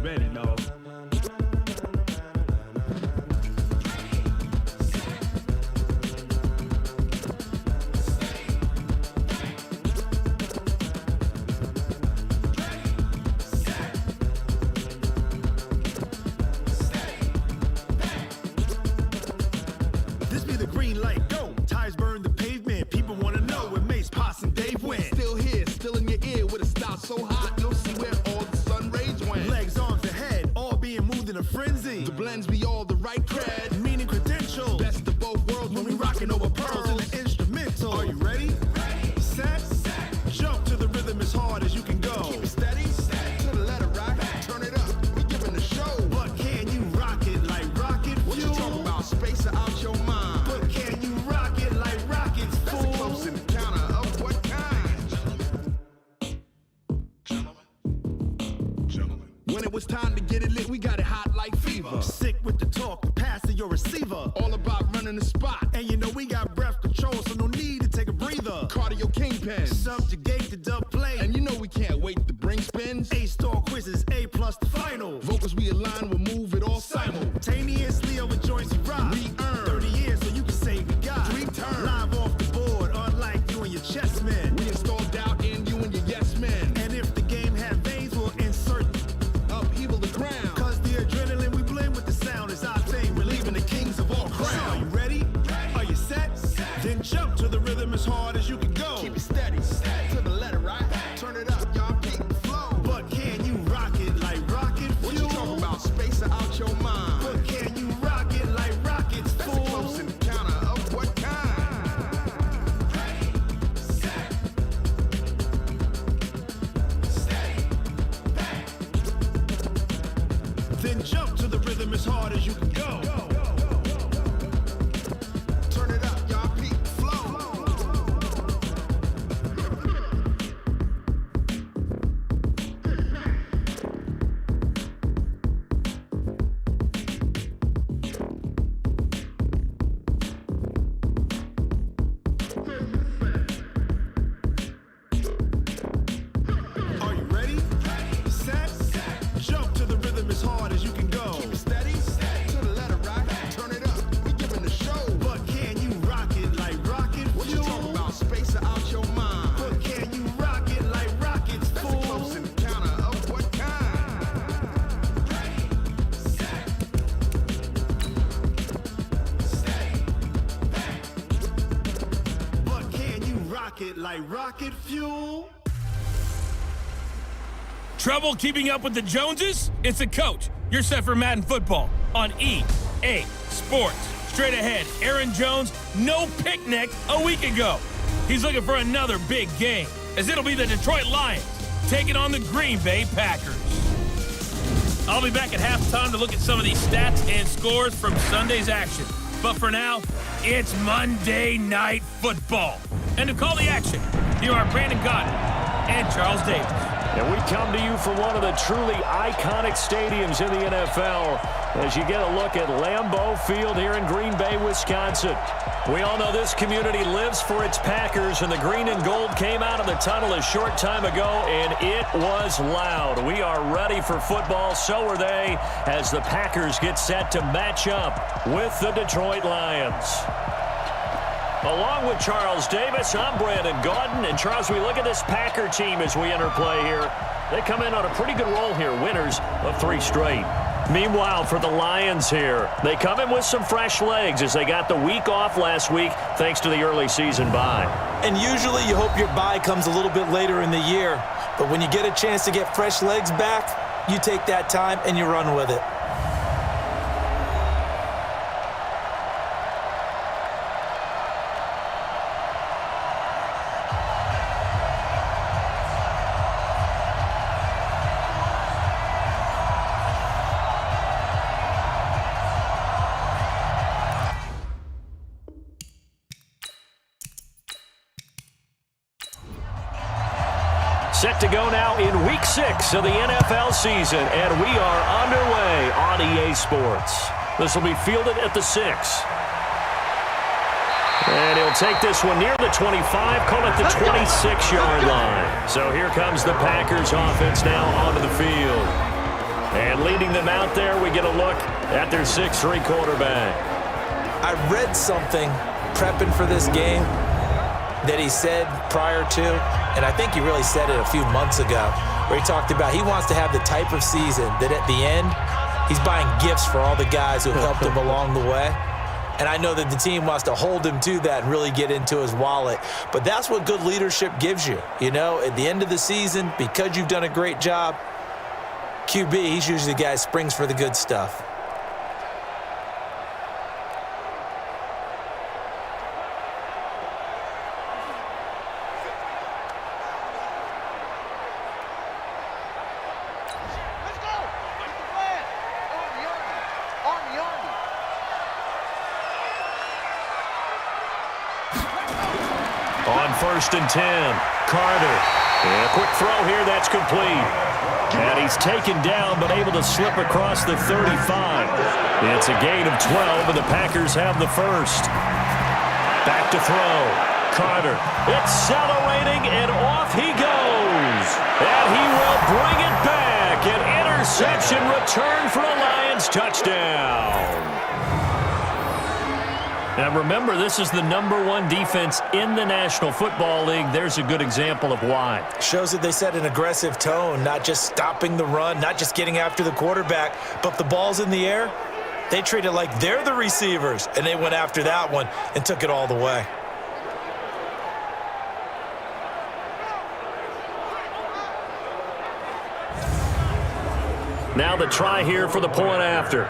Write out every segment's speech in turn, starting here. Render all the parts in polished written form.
ready, no. This be the green light, go. Tires burn the pavement. People want to know where Mace, Pops, and Dave went. Still here, still in your ear with a style so hot, you'll see where all the sun rays went. Legs, arms, and head, all being moved in a frenzy. The blends be all the right cred, Meaning credentials. best of both worlds When we rockin' over pearls in the instrumental. Are you ready? Set. Jump to the rhythm as hard as you can go. Keep it steady, to the letter rock, turn it up, we giving a show. But can you rock it like rocket What you fuel? talking about, space or out your mind? But can you rock it like rockets, That's a fool? close encounter of what kind? When it was time to get it lit, we got it hot like fever. Sick with the talk, the pass to your receiver. All about running the spot, And you know we got breath control, so no need to take a breather. cardio kingpin. Subjugate the dub play. And you know we can't wait to bring spins. A-star quizzes, A+ the final. Vocals we align, we'll move it all Simultaneously over joints we rock. We earn 30 years, so you can say we got 3 turns. live off the board, unlike you and your chess men. We install doubt in you and your yes men. And if the game had veins, we'll insert. Upheaval the ground. Cause the adrenaline we blend with the sound is our thing. We're leaving the kings of all Crown. crown. Are you ready? Are you set? Then jump to the rhythm as hard as you can go. Keep it steady, to the letter right. Turn it up, y'all peak the flow. But can you rock it like rocket fuel? What you talking about, space or out your mind? But can you rock it like rockets, That's a fool? close encounter of what kind? Then jump to the rhythm as hard as you can go. Turn it up, y'all peak the flow. Are you ready? Set. Jump to the rhythm as hard as you can go. Keep it steady, to the letter right. Turn it up, we giving a show. But can you rock it like rocket What you fuel? talking about, space or out your mind? But can you rock it like rockets, That's a fool? close encounter of what kind? But can you rock it like rocket fuel? Trouble keeping up with the Joneses? It's the coach. You're set for Madden football on EA Sports. Straight ahead, Aaron Jones, no picnic a week ago. He's looking for another big game, as it'll be the Detroit Lions taking on the Green Bay Packers. I'll be back at halftime to look at some of these stats and scores from Sunday's action. But for now, it's Monday Night Football. And to call the action, here are Brandon Godden and Charles Davis. And we come to you from one of the truly iconic stadiums in the NFL as you get a look at Lambeau Field here in Green Bay, Wisconsin. We all know this community lives for its Packers, and the green and gold came out of the tunnel a short time ago, and it was loud. We are ready for football, so are they, as the Packers get set to match up with the Detroit Lions. Along with Charles Davis, I'm Brandon Gaudin. And Charles, we look at this Packer team as we enter play here. They come in on a pretty good roll here, winners of 3 straight. Meanwhile, for the Lions here, they come in with some fresh legs as they got the week off last week thanks to the early season bye. And usually you hope your bye comes a little bit later in the year. But when you get a chance to get fresh legs back, you take that time and you run with it. Set to go now in Week 6 of the NFL season, and we are underway on EA Sports. This will be fielded at the 6. And he'll take this one near the 25, call it the 26-yard line. So here comes the Packers offense now onto the field. And leading them out there, we get a look at their 6'3" quarterback. I read something prepping for this game that he said prior to, and I think he really said it a few months ago, where he talked about he wants to have the type of season that at the end, he's buying gifts for all the guys who have helped him along the way. And I know that the team wants to hold him to that and really get into his wallet. But that's what good leadership gives you. You know, at the end of the season, because you've done a great job, QB, he's usually the guy who springs for the good stuff. On 1st and 10, Carter. And a quick throw here, that's complete. And he's taken down, but able to slip across the 35. It's a gain of 12, and the Packers have the first. Back to throw. Carter accelerating, and off he goes. And he will bring it back. An interception return for a Lions touchdown. Now remember, this is the #1 defense in the National Football League. There's a good example of why. Shows that they set an aggressive tone, not just stopping the run, not just getting after the quarterback, but if the ball's in the air, they treat it like they're the receivers, and they went after that one and took it all the way. Now the try here for the point after.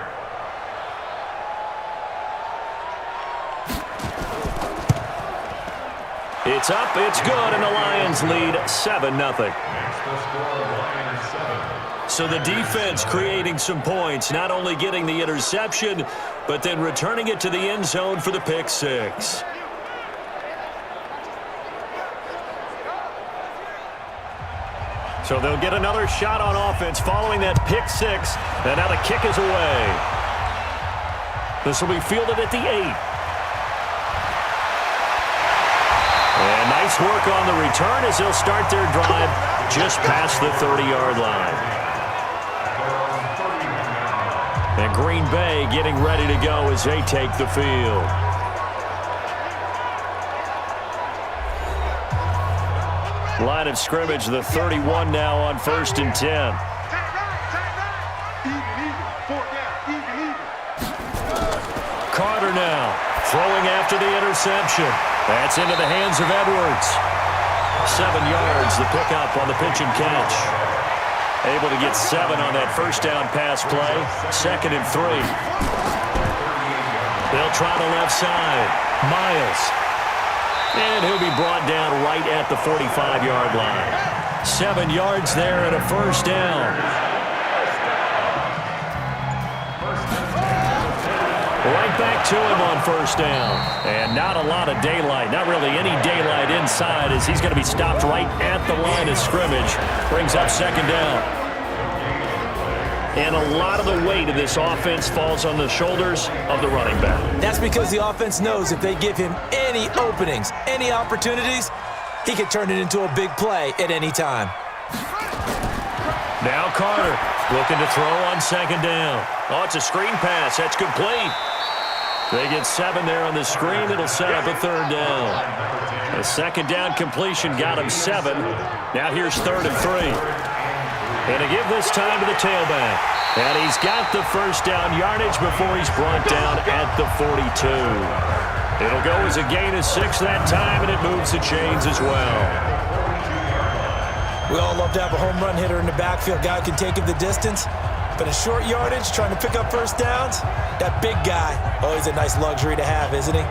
It's up, it's good, and the Lions lead 7-0. So the defense creating some points, not only getting the interception, but then returning it to the end zone for the pick six. So they'll get another shot on offense following that pick six, and now the kick is away. This will be fielded at the 8. And nice work on the return as they'll start their drive just past the 30-yard line. And Green Bay getting ready to go as they take the field. Line of scrimmage, the 31 now on 1st and 10. Carter now throwing after the interception. That's into the hands of Edwards. 7 yards, the pickup on the pitch and catch. Able to get 7 on that first down pass play. 2nd and 3. They'll try the left side. Miles. And he'll be brought down right at the 45-yard line. 7 yards there and a first down. Right back to him on first down. And not a lot of daylight. Not really any daylight inside as he's going to be stopped right at the line of scrimmage. Brings up 2nd down. And a lot of the weight of this offense falls on the shoulders of the running back. That's because the offense knows if they give him any openings, any opportunities, he can turn it into a big play at any time. Now Carter looking to throw on 2nd down. Oh, it's a screen pass. That's complete. They get 7 there on the screen. It'll set up a 3rd down. A 2nd down completion got him 7. Now here's 3rd and 3. And to give this time to the tailback. And he's got the first down yardage before he's brought down at the 42. It'll go as a gain of 6 that time, and it moves the chains as well. We all love to have a home run hitter in the backfield. Guy who can take it the distance. But a short yardage, trying to pick up first downs, that big guy, always a nice luxury to have, isn't he?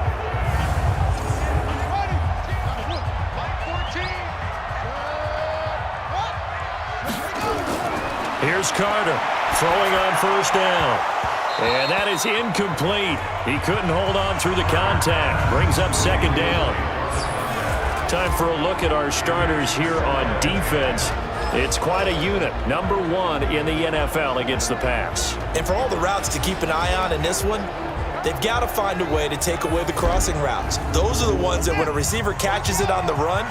Here's Carter throwing on first down. And that is incomplete. He couldn't hold on through the contact. Brings up 2nd down. Time for a look at our starters here on defense. It's quite a unit. #1 in the NFL against the pass. And for all the routes to keep an eye on in this one, they've got to find a way to take away the crossing routes. Those are the ones that when a receiver catches it on the run,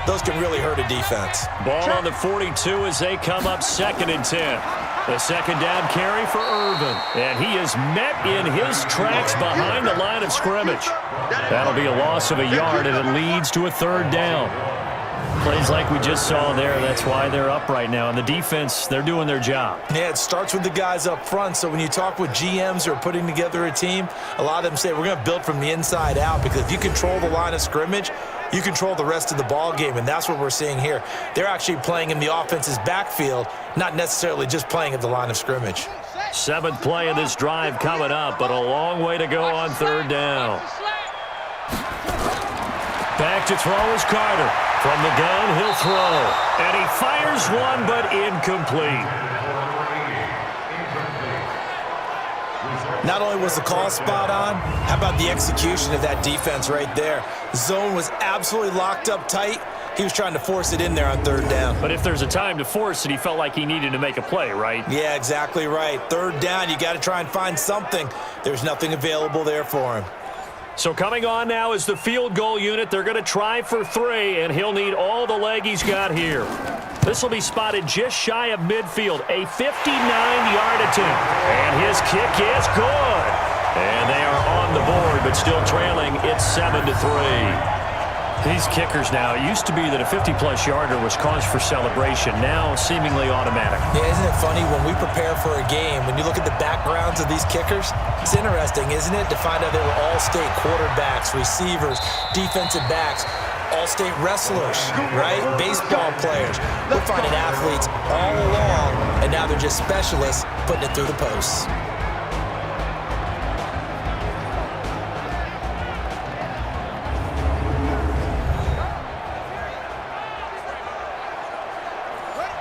those can really hurt a defense. Ball on the 42 as they come up 2nd and 10. The second down carry for Irvin. And he is met in his tracks behind the line of scrimmage. That'll be a loss of a yard, and it leads to a third down. Plays like we just saw there. That's why they're up right now. And the defense, they're doing their job. Yeah, it starts with the guys up front. So when you talk with GMs who are putting together a team, a lot of them say we're going to build from the inside out, because if you control the line of scrimmage, you control the rest of the ball game, and that's what we're seeing here. They're actually playing in the offense's backfield, not necessarily just playing at the line of scrimmage. 7th play of this drive coming up, but a long way to go on third down. Back to throw is Carter. From the gun, he'll throw. And he fires one, but incomplete. Not only was the call spot on, how about the execution of that defense right there? Zone was absolutely locked up tight. He was trying to force it in there on third down. But if there's a time to force it, he felt like he needed to make a play, right? Yeah, exactly right. Third down, you got to try and find something. There's nothing available there for him. So coming on now is the field goal unit. They're going to try for 3, and he'll need all the leg he's got here. This will be spotted just shy of midfield, a 59-yard attempt. And his kick is good. And they are on the board, but still trailing. It's 7-3. These kickers now, it used to be that a 50-plus yarder was cause for celebration. Now seemingly automatic. Yeah, isn't it funny when we prepare for a game, when you look at the backgrounds of these kickers, it's interesting, isn't it, to find out they were all-state quarterbacks, receivers, defensive backs, all-state wrestlers, right? Baseball players. We're finding athletes all along, and now they're just specialists putting it through the posts.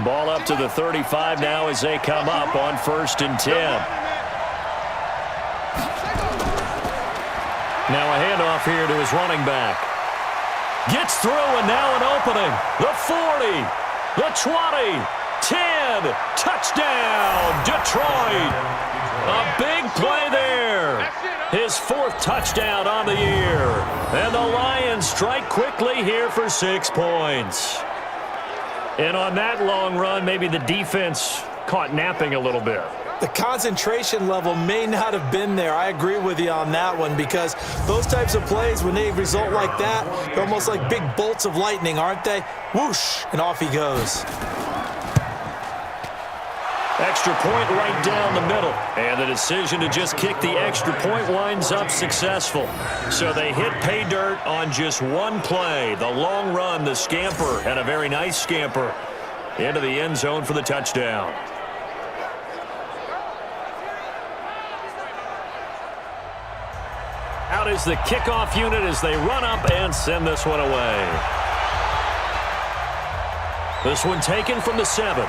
Ball up to the 35 now as they come up on 1st and 10. Now a handoff here to his running back. Gets through, and now an opening. The 40, the 20, 10, touchdown, Detroit. A big play there. His 4th touchdown on the year. And the Lions strike quickly here for 6 points. And on that long run, maybe the defense caught napping a little bit. The concentration level may not have been there. I agree with you on that one, because those types of plays, when they result like that, they're almost like big bolts of lightning, aren't they? Whoosh, and off he goes. Extra point right down the middle. And the decision to just kick the extra point winds up successful. So they hit pay dirt on just one play. The long run, the scamper, and a very nice scamper into the end zone for the touchdown. Out is the kickoff unit as they run up and send this one away. This one taken from the 7.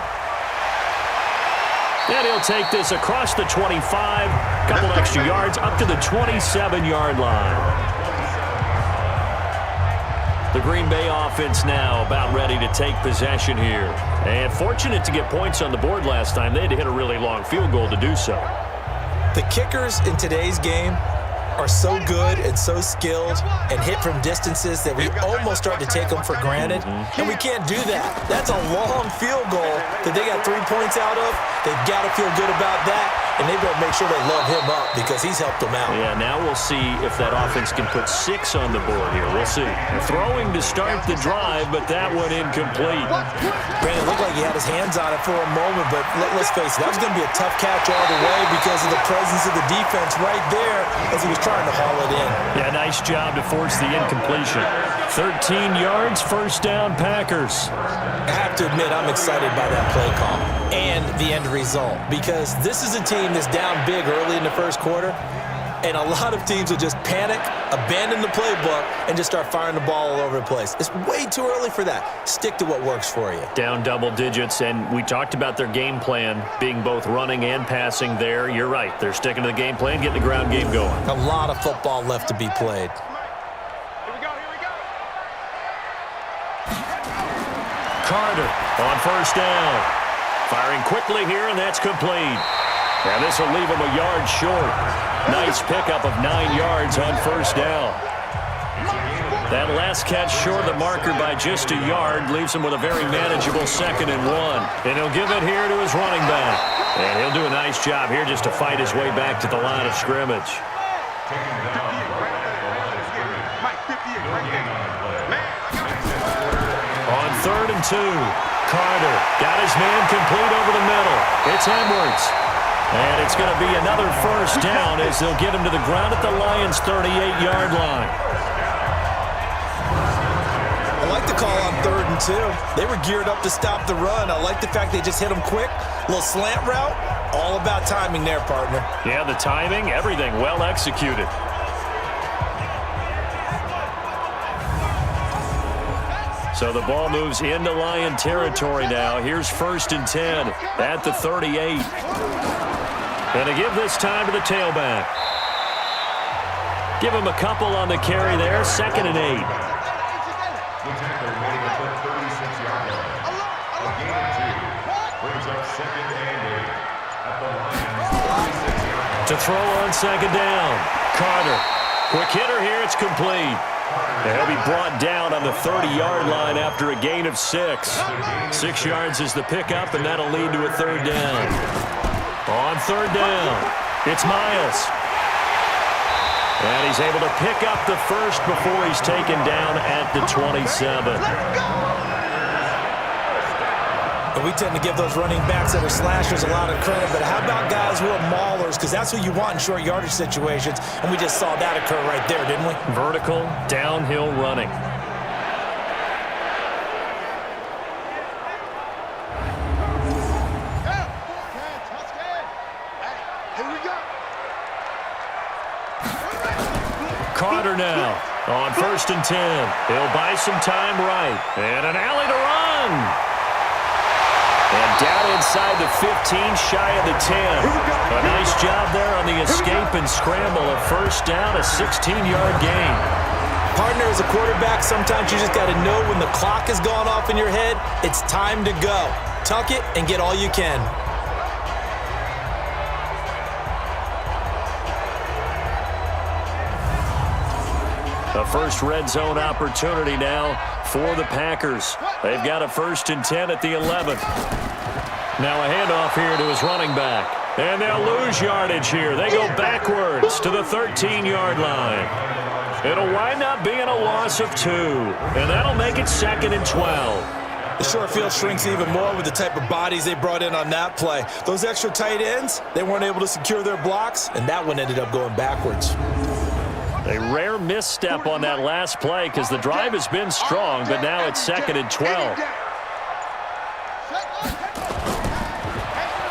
And he'll take this across the 25, couple extra yards up to the 27-yard line. The Green Bay offense now about ready to take possession here. And fortunate to get points on the board last time. They had to hit a really long field goal to do so. The kickers in today's game are so good and so skilled and hit from distances that we almost start to take them for granted, and we can't do that. That's a long field goal that they got 3 points out of. They've got to feel good about that, and they better make sure they love him up because he's helped them out. Yeah, now we'll see if that offense can put 6 on the board here. We'll see. Throwing to start the drive, but that one incomplete. Brandon, it looked like he had his hands on it for a moment, but let's face it, that was going to be a tough catch all the way because of the presence of the defense right there as he was trying to haul it in. Yeah, nice job to force the incompletion. 13 yards, first down, Packers. I have to admit, I'm excited by that play call and the end result, because this is a team that's down big early in the first quarter, and a lot of teams will just panic, abandon the playbook, and just start firing the ball all over the place. It's way too early for that. Stick to what works for you. Down double digits, and we talked about their game plan being both running and passing there. You're right. They're sticking to the game plan, getting the ground game going. A lot of football left to be played. Carter on first down. Firing quickly here, and that's complete. And this will leave him a yard short. Nice pickup of 9 yards on first down. That last catch short of the marker by just a yard leaves him with a very manageable 2nd and 1. And he'll give it here to his running back. And he'll do a nice job here just to fight his way back to the line of scrimmage. On 3rd and 2, Carter got his man complete over the middle. It's Edwards. And it's going to be another first down as they'll get him to the ground at the Lions' 38-yard line. I like the call on 3rd and 2. They were geared up to stop the run. I like the fact they just hit him quick. A little slant route. All about timing there, partner. Yeah, the timing, everything well executed. So the ball moves into Lion territory now. Here's 1st and 10 at the 38. And to give this time to the tailback. Give him a couple on the carry there. 2nd and 8. To throw on 2nd down. Carter. Quick hitter here. It's complete. And he'll be brought down on the 30-yard line after a gain of 6. 6 yards is the pickup, and that'll lead to a 3rd down. On 3rd down, it's Miles. And he's able to pick up the first before he's taken down at the 27. And we tend to give those running backs that are slashers a lot of credit, but how about guys who are maulers? Because that's who you want in short yardage situations, and we just saw that occur right there, didn't we? Vertical, downhill running. Carter now on 1st and 10. He'll buy some time right. And an alley to run. And down inside the 15, shy of the 10. A nice job there on the escape and scramble. A first down, a 16-yard gain. Partner, as a quarterback, sometimes you just got to know when the clock has gone off in your head, it's time to go. Tuck it and get all you can. A first red zone opportunity now for the Packers. They've got a 1st and 10 at the 11th. Now a handoff here to his running back. And they'll lose yardage here. They go backwards to the 13-yard line. It'll wind up being a loss of 2. And that'll make it 2nd and 12. The short field shrinks even more with the type of bodies they brought in on that play. Those extra tight ends, they weren't able to secure their blocks, and that one ended up going backwards. A rare misstep on that last play because the drive has been strong, but now it's 2nd and 12.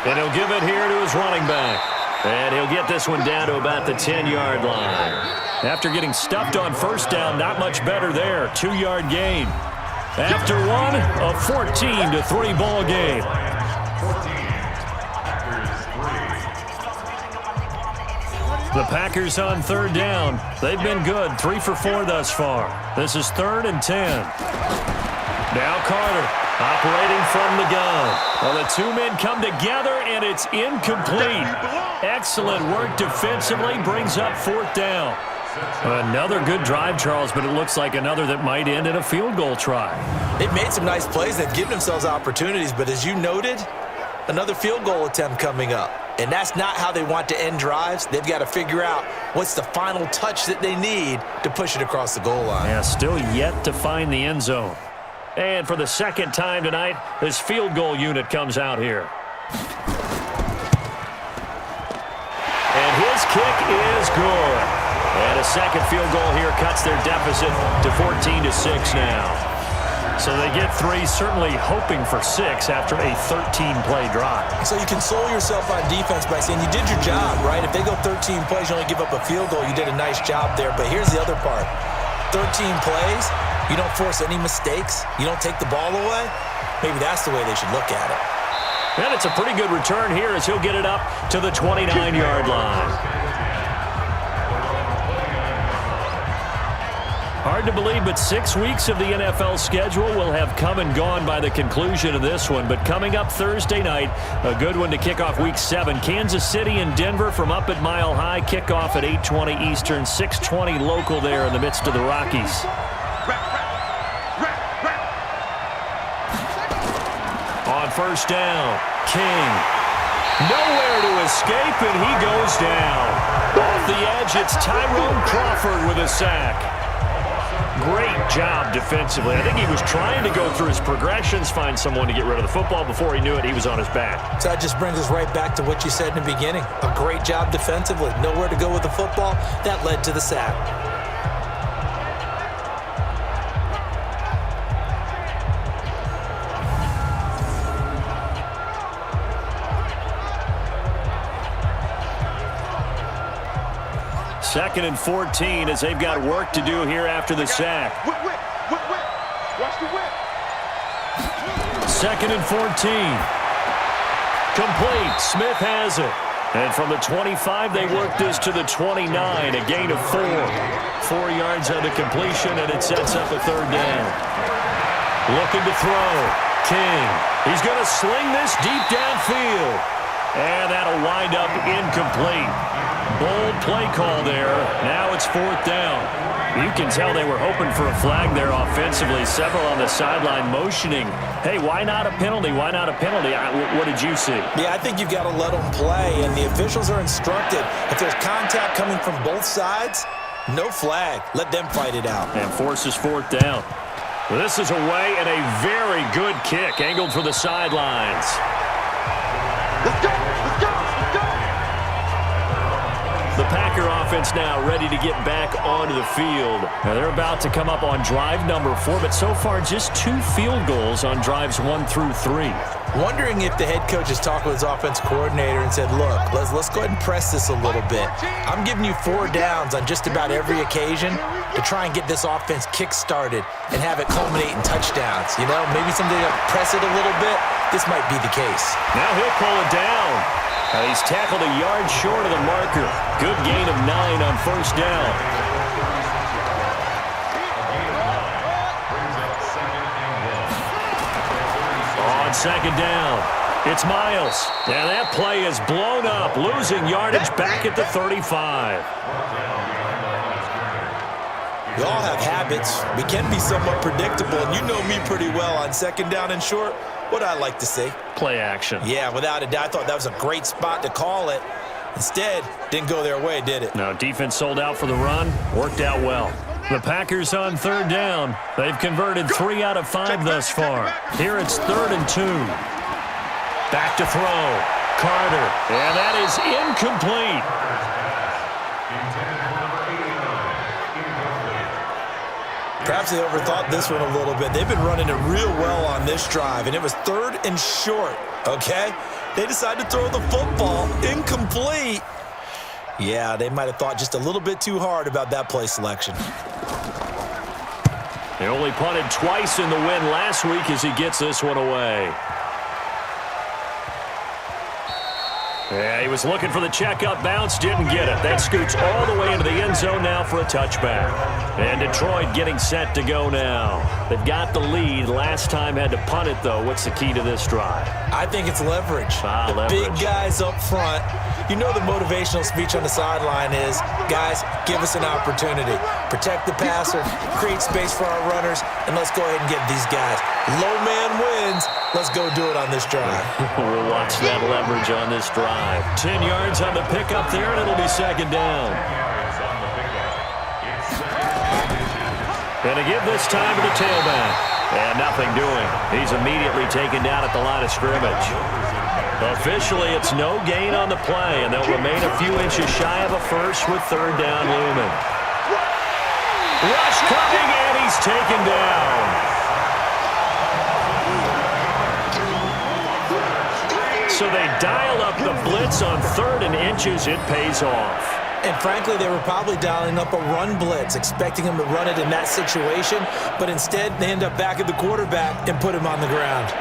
And he'll give it here to his running back. And he'll get this one down to about the 10-yard line. After getting stuffed on first down, not much better there. 2-yard gain. After one, a 14-3 ball game. The Packers on 3rd down. They've been good, 3 for 4 thus far. This is 3rd and 10. Now Carter operating from the gun. Well, the 2 men come together, and it's incomplete. Excellent work defensively, brings up 4th down. Another good drive, Charles, but it looks like another that might end in a field goal try. They've made some nice plays. They've given themselves opportunities, but as you noted, another field goal attempt coming up. And that's not how they want to end drives. They've got to figure out what's the final touch that they need to push it across the goal line. Yeah, still yet to find the end zone. And for the 2nd time tonight, this field goal unit comes out here. And his kick is good. And a second field goal here cuts their deficit to 14-6 now. So they get 3, certainly hoping for 6 after a 13-play drive. So you console yourself on defense by saying you did your job, right? If they go 13 plays, you only give up a field goal, you did a nice job there. But here's the other part. 13 plays, you don't force any mistakes, you don't take the ball away. Maybe that's the way they should look at it. And it's a pretty good return here as he'll get it up to the 29-yard line. Hard to believe, but 6 weeks of the NFL schedule will have come and gone by the conclusion of this one. But coming up Thursday night, a good one to kick off Week 7. Kansas City and Denver from up at Mile High. Kickoff at 8:20 Eastern, 6:20 local there in the midst of the Rockies. On first down, King. Nowhere to escape, and he goes down. Off the edge, it's Tyrone Crawford with a sack. Great job defensively. I think he was trying to go through his progressions, find someone to get rid of the football. Before he knew it, he was on his back. So that just brings us right back to what you said in the beginning. A great job defensively. Nowhere to go with the football. That led to the sack. Second and 14 as they've got work to do here after the sack. Whip. Watch the whip. Second and 14. Complete. Smith has it. And from the 25, they work this to the 29, a gain of 4. 4 yards on the completion, and it sets up a third down. Looking to throw. King. He's going to sling this deep downfield. And that'll wind up incomplete. Bold play call there. Now it's fourth down. You can tell they were hoping for a flag there offensively. Several on the sideline motioning. Hey, why not a penalty? Why not a penalty? What did you see? Yeah, I think you've got to let them play, and the officials are instructed. If there's contact coming from both sides, no flag. Let them fight it out. And forces fourth down. Well, this is away and a very good kick angled for the sidelines. Let's go. The Packer offense now ready to get back onto the field. Now they're about to come up on drive number 4, but so far just 2 field goals on drives 1 through 3. Wondering if the head coach is talking with his offense coordinator and said, look, let's go ahead and press this a little bit. I'm giving you 4 downs on just about every occasion to try and get this offense kick-started and have it culminate in touchdowns. You know, maybe someday to press it a little bit. This might be the case. Now he'll pull it down. He's tackled a yard short of the marker. Good gain of 9 on first down. On second down, it's Miles. And that play is blown up, losing yardage back at the 35. We all have habits. We can be somewhat predictable, and you know me pretty well on second down and short. What I like to see. Play action. Yeah, without a doubt. I thought that was a great spot to call it. Instead, didn't go their way, did it? No, defense sold out for the run. Worked out well. The Packers on third down. They've converted 3 out of 5 thus far. Here it's 3rd and 2. Back to throw. Carter. And that is incomplete. Perhaps they overthought this one a little bit. They've been running it real well on this drive, and it was 3rd and short, okay? They decided to throw the football incomplete. Yeah, they might have thought just a little bit too hard about that play selection. They only punted twice in the win last week as he gets this one away. Yeah, he was looking for the check-up bounce, didn't get it. That scoots all the way into the end zone now for a touchback. And Detroit getting set to go now. They've got the lead. Last time had to punt it, though. What's the key to this drive? I think it's leverage. The leverage. Big guys up front. You know the motivational speech on the sideline is, guys, give us an opportunity. Protect the passer, create space for our runners, and let's go ahead and get these guys. Low man wins. Let's go do it on this drive. We'll watch that leverage on this drive. 10 yards on the pickup there, and it'll be second down. And to give this time to the tailback. And nothing doing. He's immediately taken down at the line of scrimmage. Officially, it's no gain on the play, and they'll remain a few inches shy of a first with third down looming. Rush coming, and he's taken down. So they dial up the blitz on 3rd and inches. It pays off. And frankly, they were probably dialing up a run blitz, expecting him to run it in that situation, but instead they end up back at the quarterback and put him on the ground.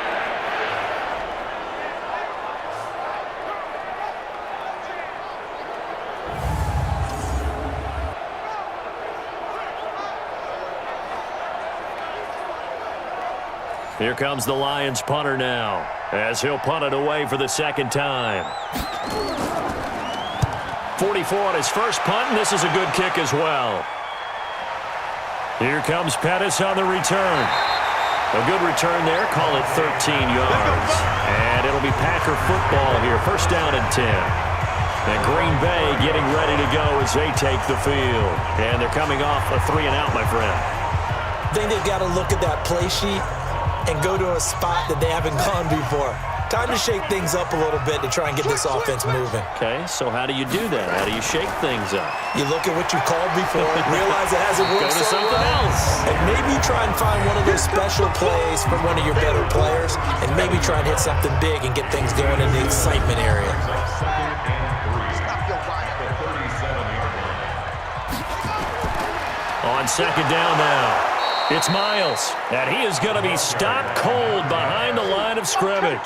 Here comes the Lions punter now, as he'll punt it away for the second time. 44 on his first punt, and this is a good kick as well. Here comes Pettis on the return. A good return there. Call it 13 yards. And it'll be Packer football here. First down and 10. And Green Bay getting ready to go as they take the field. And they're coming off a 3-and-out, my friend. I think they've got to look at that play sheet and go to a spot that they haven't gone before. Time to shake things up a little bit to try and get this offense moving. Okay, so how do you do that? How do you shake things up? You look at what you called before, realize it hasn't worked Go to so something well, else. and maybe try and find one of those special plays from one of your better players, and maybe try and hit something big and get things going in the excitement area. On second down now. It's Miles, and he is going to be stopped cold behind the line of scrimmage.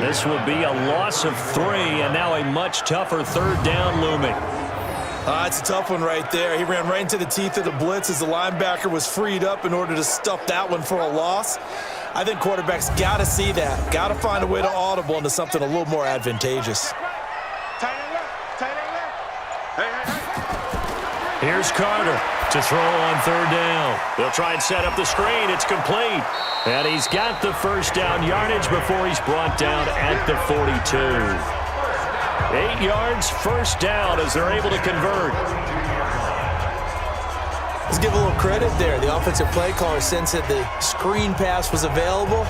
This will be a loss of 3, and now a much tougher third down looming. It's a tough one right there. He ran right into the teeth of the blitz as the linebacker was freed up in order to stuff that one for a loss. I think quarterbacks got to see that. Got to find a way to audible into something a little more advantageous. Here's Carter to throw on third down. They'll try and set up the screen. It's complete. And he's got the first down yardage before he's brought down at the 42. 8 yards, first down as they're able to convert. Let's give a little credit there. The offensive play caller sensed that the screen pass was available.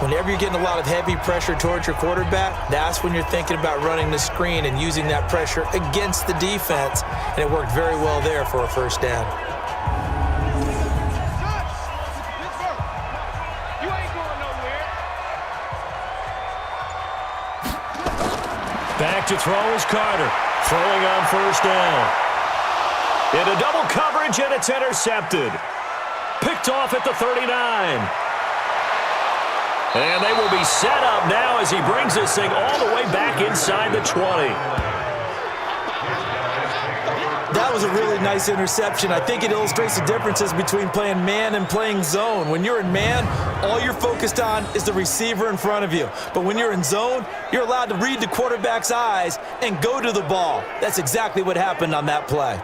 Whenever you're getting a lot of heavy pressure towards your quarterback, that's when you're thinking about running the screen and using that pressure against the defense. And it worked very well there for a first down. Back to throw is Carter. Throwing on first down. Into double coverage, and it's intercepted. Picked off at the 39. And they will be set up now as he brings this thing all the way back inside the 20. That was a really nice interception. I think it illustrates the differences between playing man and playing zone. When you're in man, all you're focused on is the receiver in front of you. But when you're in zone, you're allowed to read the quarterback's eyes and go to the ball. That's exactly what happened on that play.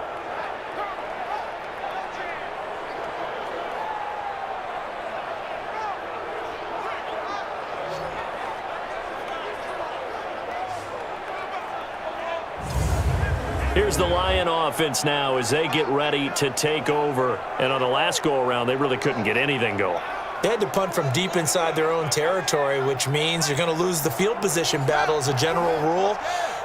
Here's the Lion offense now as they get ready to take over. And on the last go-around, they really couldn't get anything going. They had to punt from deep inside their own territory, which means you're going to lose the field position battle as a general rule.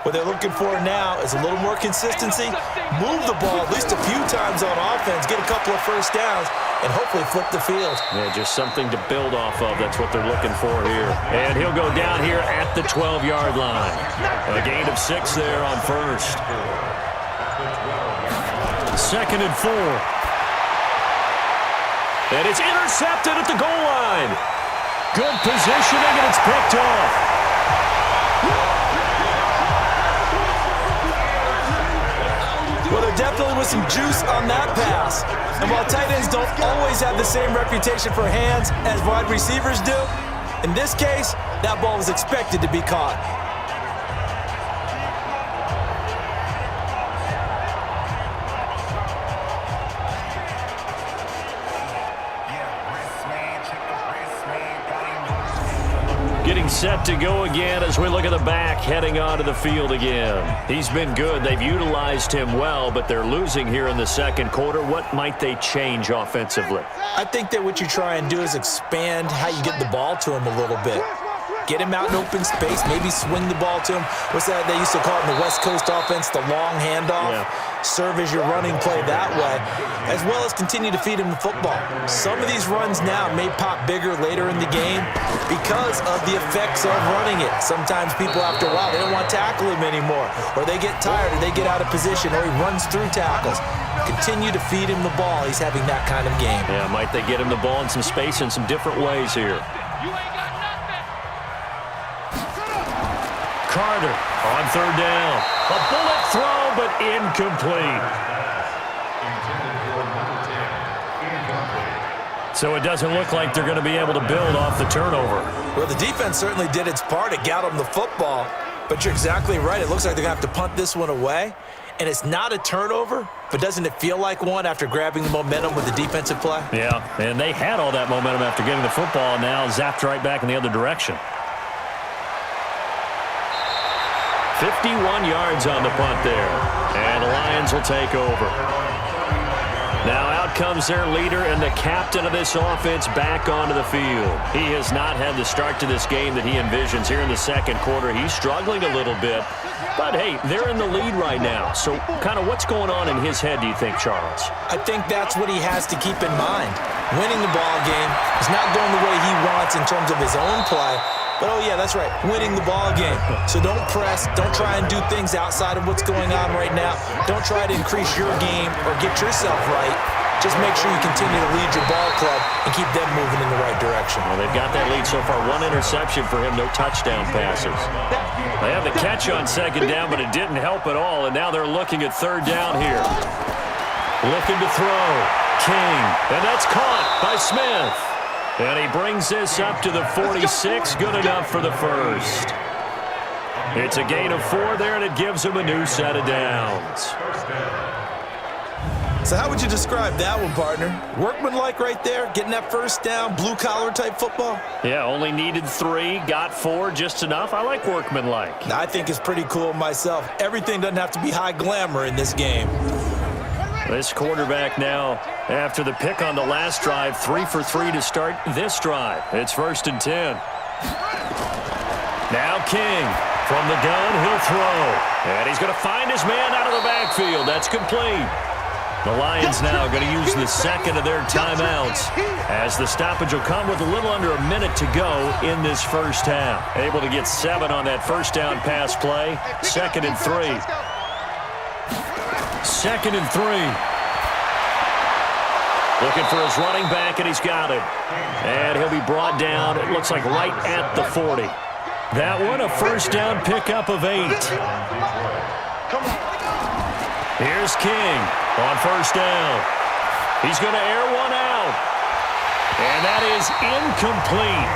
What they're looking for now is a little more consistency, move the ball at least a few times on offense, get a couple of first downs, and hopefully flip the field. Yeah, just something to build off of. That's what they're looking for here. And he'll go down here at the 12-yard line. A gain of 6 there on first. 2nd and 4. And it's intercepted at the goal line. Good positioning, and it's picked off. Well, there definitely was some juice on that pass. And while tight ends don't always have the same reputation for hands as wide receivers do, in this case, that ball was expected to be caught. Getting set to go again as we look at the back heading onto the field again. He's been good. They've utilized him well, but they're losing here in the second quarter. What might they change offensively? I think that what you try and do is expand how you get the ball to him a little bit. Get him out in open space, maybe swing the ball to him. What's that they used to call it in the West Coast offense, the long handoff? Yeah. Serve as your running play that way, as well as continue to feed him the football. Some of these runs now may pop bigger later in the game because of the effects of running it. Sometimes people, after a while, they don't want to tackle him anymore, or they get tired, or they get out of position, or he runs through tackles. Continue to feed him the ball. He's having that kind of game. Yeah, might they get him the ball in some space in some different ways here. Carter on third down. A bullet throw, but incomplete. So it doesn't look like they're going to be able to build off the turnover. Well, the defense certainly did its part. It got them the football. But you're exactly right. It looks like they're going to have to punt this one away. and it's not a turnover, but doesn't it feel like one after grabbing the momentum with the defensive play? Yeah, and they had all that momentum after getting the football, and now zapped right back in the other direction. 51 yards on the punt there, and the Lions will take over. Now out comes their leader and the captain of this offense back onto the field. He has not had the start to this game that he envisions here in the second quarter. He's struggling a little bit, but hey, they're in the lead right now. So kind of what's going on in his head, do you think, Charles? I think that's what he has to keep in mind. Winning the ball game is not going the way he wants in terms of his own play. But, oh, yeah, that's right, winning the ball game. So don't press. Don't try and do things outside of what's going on right now. Don't try to increase your game or get yourself right. Just make sure you continue to lead your ball club and keep them moving in the right direction. Well, they've got that lead so far. One interception for him, no touchdown passes. They have the catch on second down, but it didn't help at all, and now they're looking at third down here. Looking to throw. King, and that's caught by Smith. And he brings this up to the 46, good enough for the first. It's a gain of 4 there, and it gives him a new set of downs. So how would you describe that one, partner? Workmanlike right there, getting that first down, blue-collar type football? Yeah, only needed 3, got 4, just enough. I like workmanlike. I think it's pretty cool myself. Everything doesn't have to be high glamour in this game. This quarterback now, after the pick on the last drive, 3 for 3 to start this drive. It's 1st and 10. Now King from the gun, he'll throw. And he's going to find his man out of the backfield. That's complete. The Lions now going to use the second of their timeouts as the stoppage will come with a little under a minute to go in this first half. Able to get 7 on that first down pass play. 2nd and 3. 2nd and 3. Looking for his running back, and he's got it. And he'll be brought down, it looks like right at the 40. That one, a first down pickup of 8. Here's King on first down. He's going to air one out. And that is incomplete.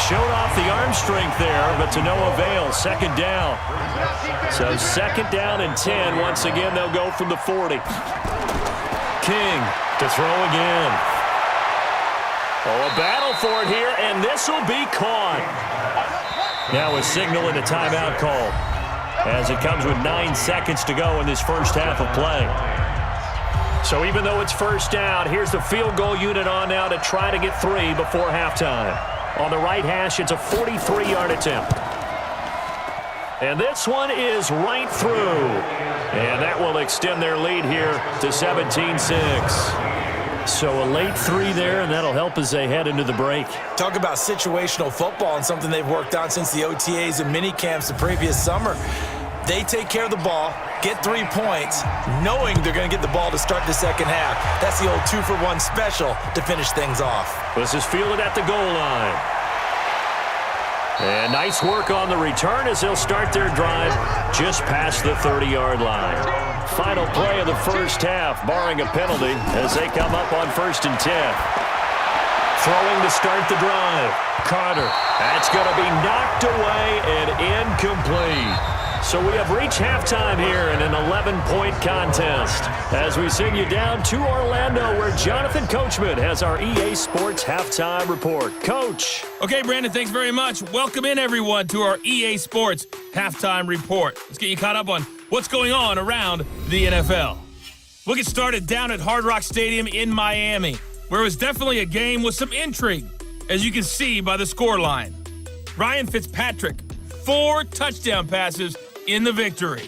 Showed off the arm strength there, but to no avail. 2nd down. So 2nd down and 10. Once again, they'll go from the 40. King to throw again. Oh, a battle for it here, and this will be caught. Now a signal and a timeout call as it comes with 9 seconds to go in this first half of play. So even though it's first down, here's the field goal unit on now to try to get 3 before halftime. On the right hash, it's a 43-yard attempt. And this one is right through. And that will extend their lead here to 17-6. So a late 3 there, and that'll help as they head into the break. Talk about situational football and something they've worked on since the OTAs and mini camps the previous summer. They take care of the ball, get 3 points, knowing they're going to get the ball to start the second half. That's the old 2-for-1 special to finish things off. This is fielded at the goal line. And nice work on the return as they'll start their drive just past the 30-yard line. Final play of the first half, barring a penalty, as they come up on 1st and 10. Throwing to start the drive. Carter. That's going to be knocked away and incomplete. So we have reached halftime here in an 11-point contest as we send you down to Orlando where Jonathan Coachman has our EA Sports Halftime Report. Coach. Okay, Brandon, thanks very much. Welcome in, everyone, to our EA Sports Halftime Report. Let's get you caught up on what's going on around the NFL. We'll get started down at Hard Rock Stadium in Miami, where it was definitely a game with some intrigue, as you can see by the scoreline. Ryan Fitzpatrick, 4 touchdown passes in the victory.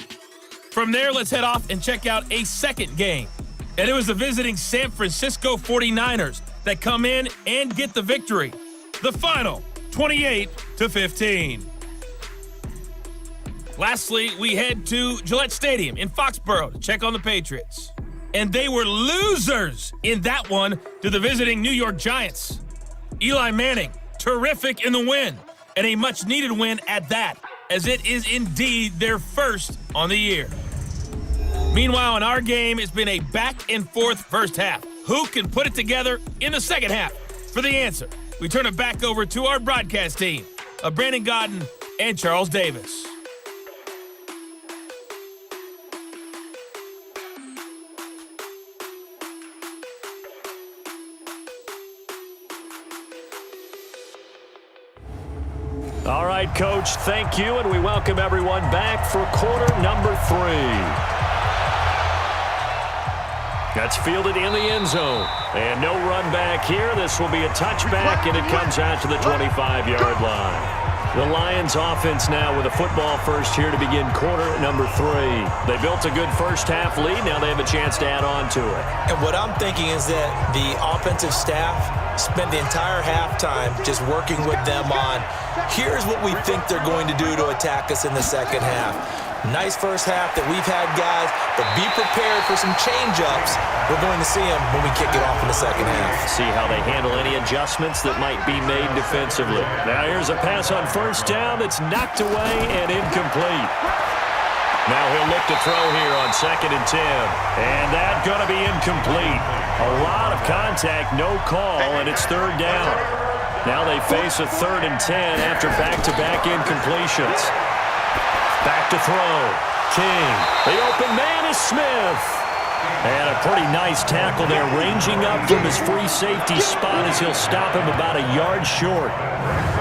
From there, let's head off and check out a second game. And it was the visiting San Francisco 49ers that come in and get the victory. The final, 28-15. Lastly, we head to Gillette Stadium in Foxborough to check on the Patriots. And they were losers in that one to the visiting New York Giants. Eli Manning, terrific in the win, and a much-needed win at that, as it is indeed their first on the year. Meanwhile, in our game, it's been a back-and-forth first half. Who can put it together in the second half? For the answer, we turn it back over to our broadcast team of Brandon Godden and Charles Davis. All right, Coach, thank you, and we welcome everyone back for quarter number 3. That's fielded in the end zone. And no run back here. This will be a touchback, and it comes out to the 25-yard line. The Lions offense now with a football first here to begin quarter number 3. They built a good first half lead. Now they have a chance to add on to it. And what I'm thinking is that the offensive staff spent the entire halftime just working with them on, here's what we think they're going to do to attack us in the second half. Nice first half that we've had, guys, but be prepared for some change-ups. We're going to see them when we kick it off in the second half. See how they handle any adjustments that might be made defensively. Now here's a pass on first down that's knocked away and incomplete. Now he'll look to throw here on 2nd and 10. And that's going to be incomplete. A lot of contact, no call, and it's 3rd down. Now they face a 3rd and 10 after back-to-back incompletions. Back to throw. King. The open man is Smith. And a pretty nice tackle there, ranging up from his free safety spot as he'll stop him about a yard short.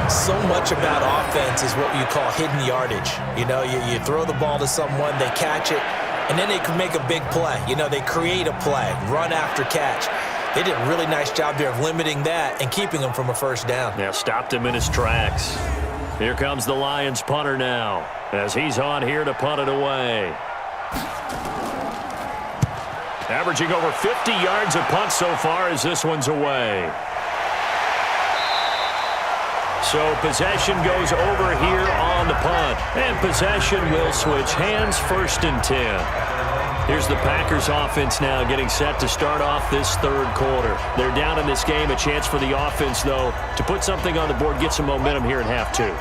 So much about offense is what you call hidden yardage. You know, you throw the ball to someone, they catch it, and then they can make a big play. You know, they create a play, run after catch. They did a really nice job there of limiting that and keeping him from a first down. Yeah, stopped him in his tracks. Here comes the Lions punter now as he's on here to punt it away. Averaging over 50 yards a punt so far as this one's away. So possession goes over here on the punt. And possession will switch hands, 1st and 10. Here's the Packers offense now getting set to start off this 3rd quarter. They're down in this game. A chance for the offense, though, to put something on the board, get some momentum here in half 2.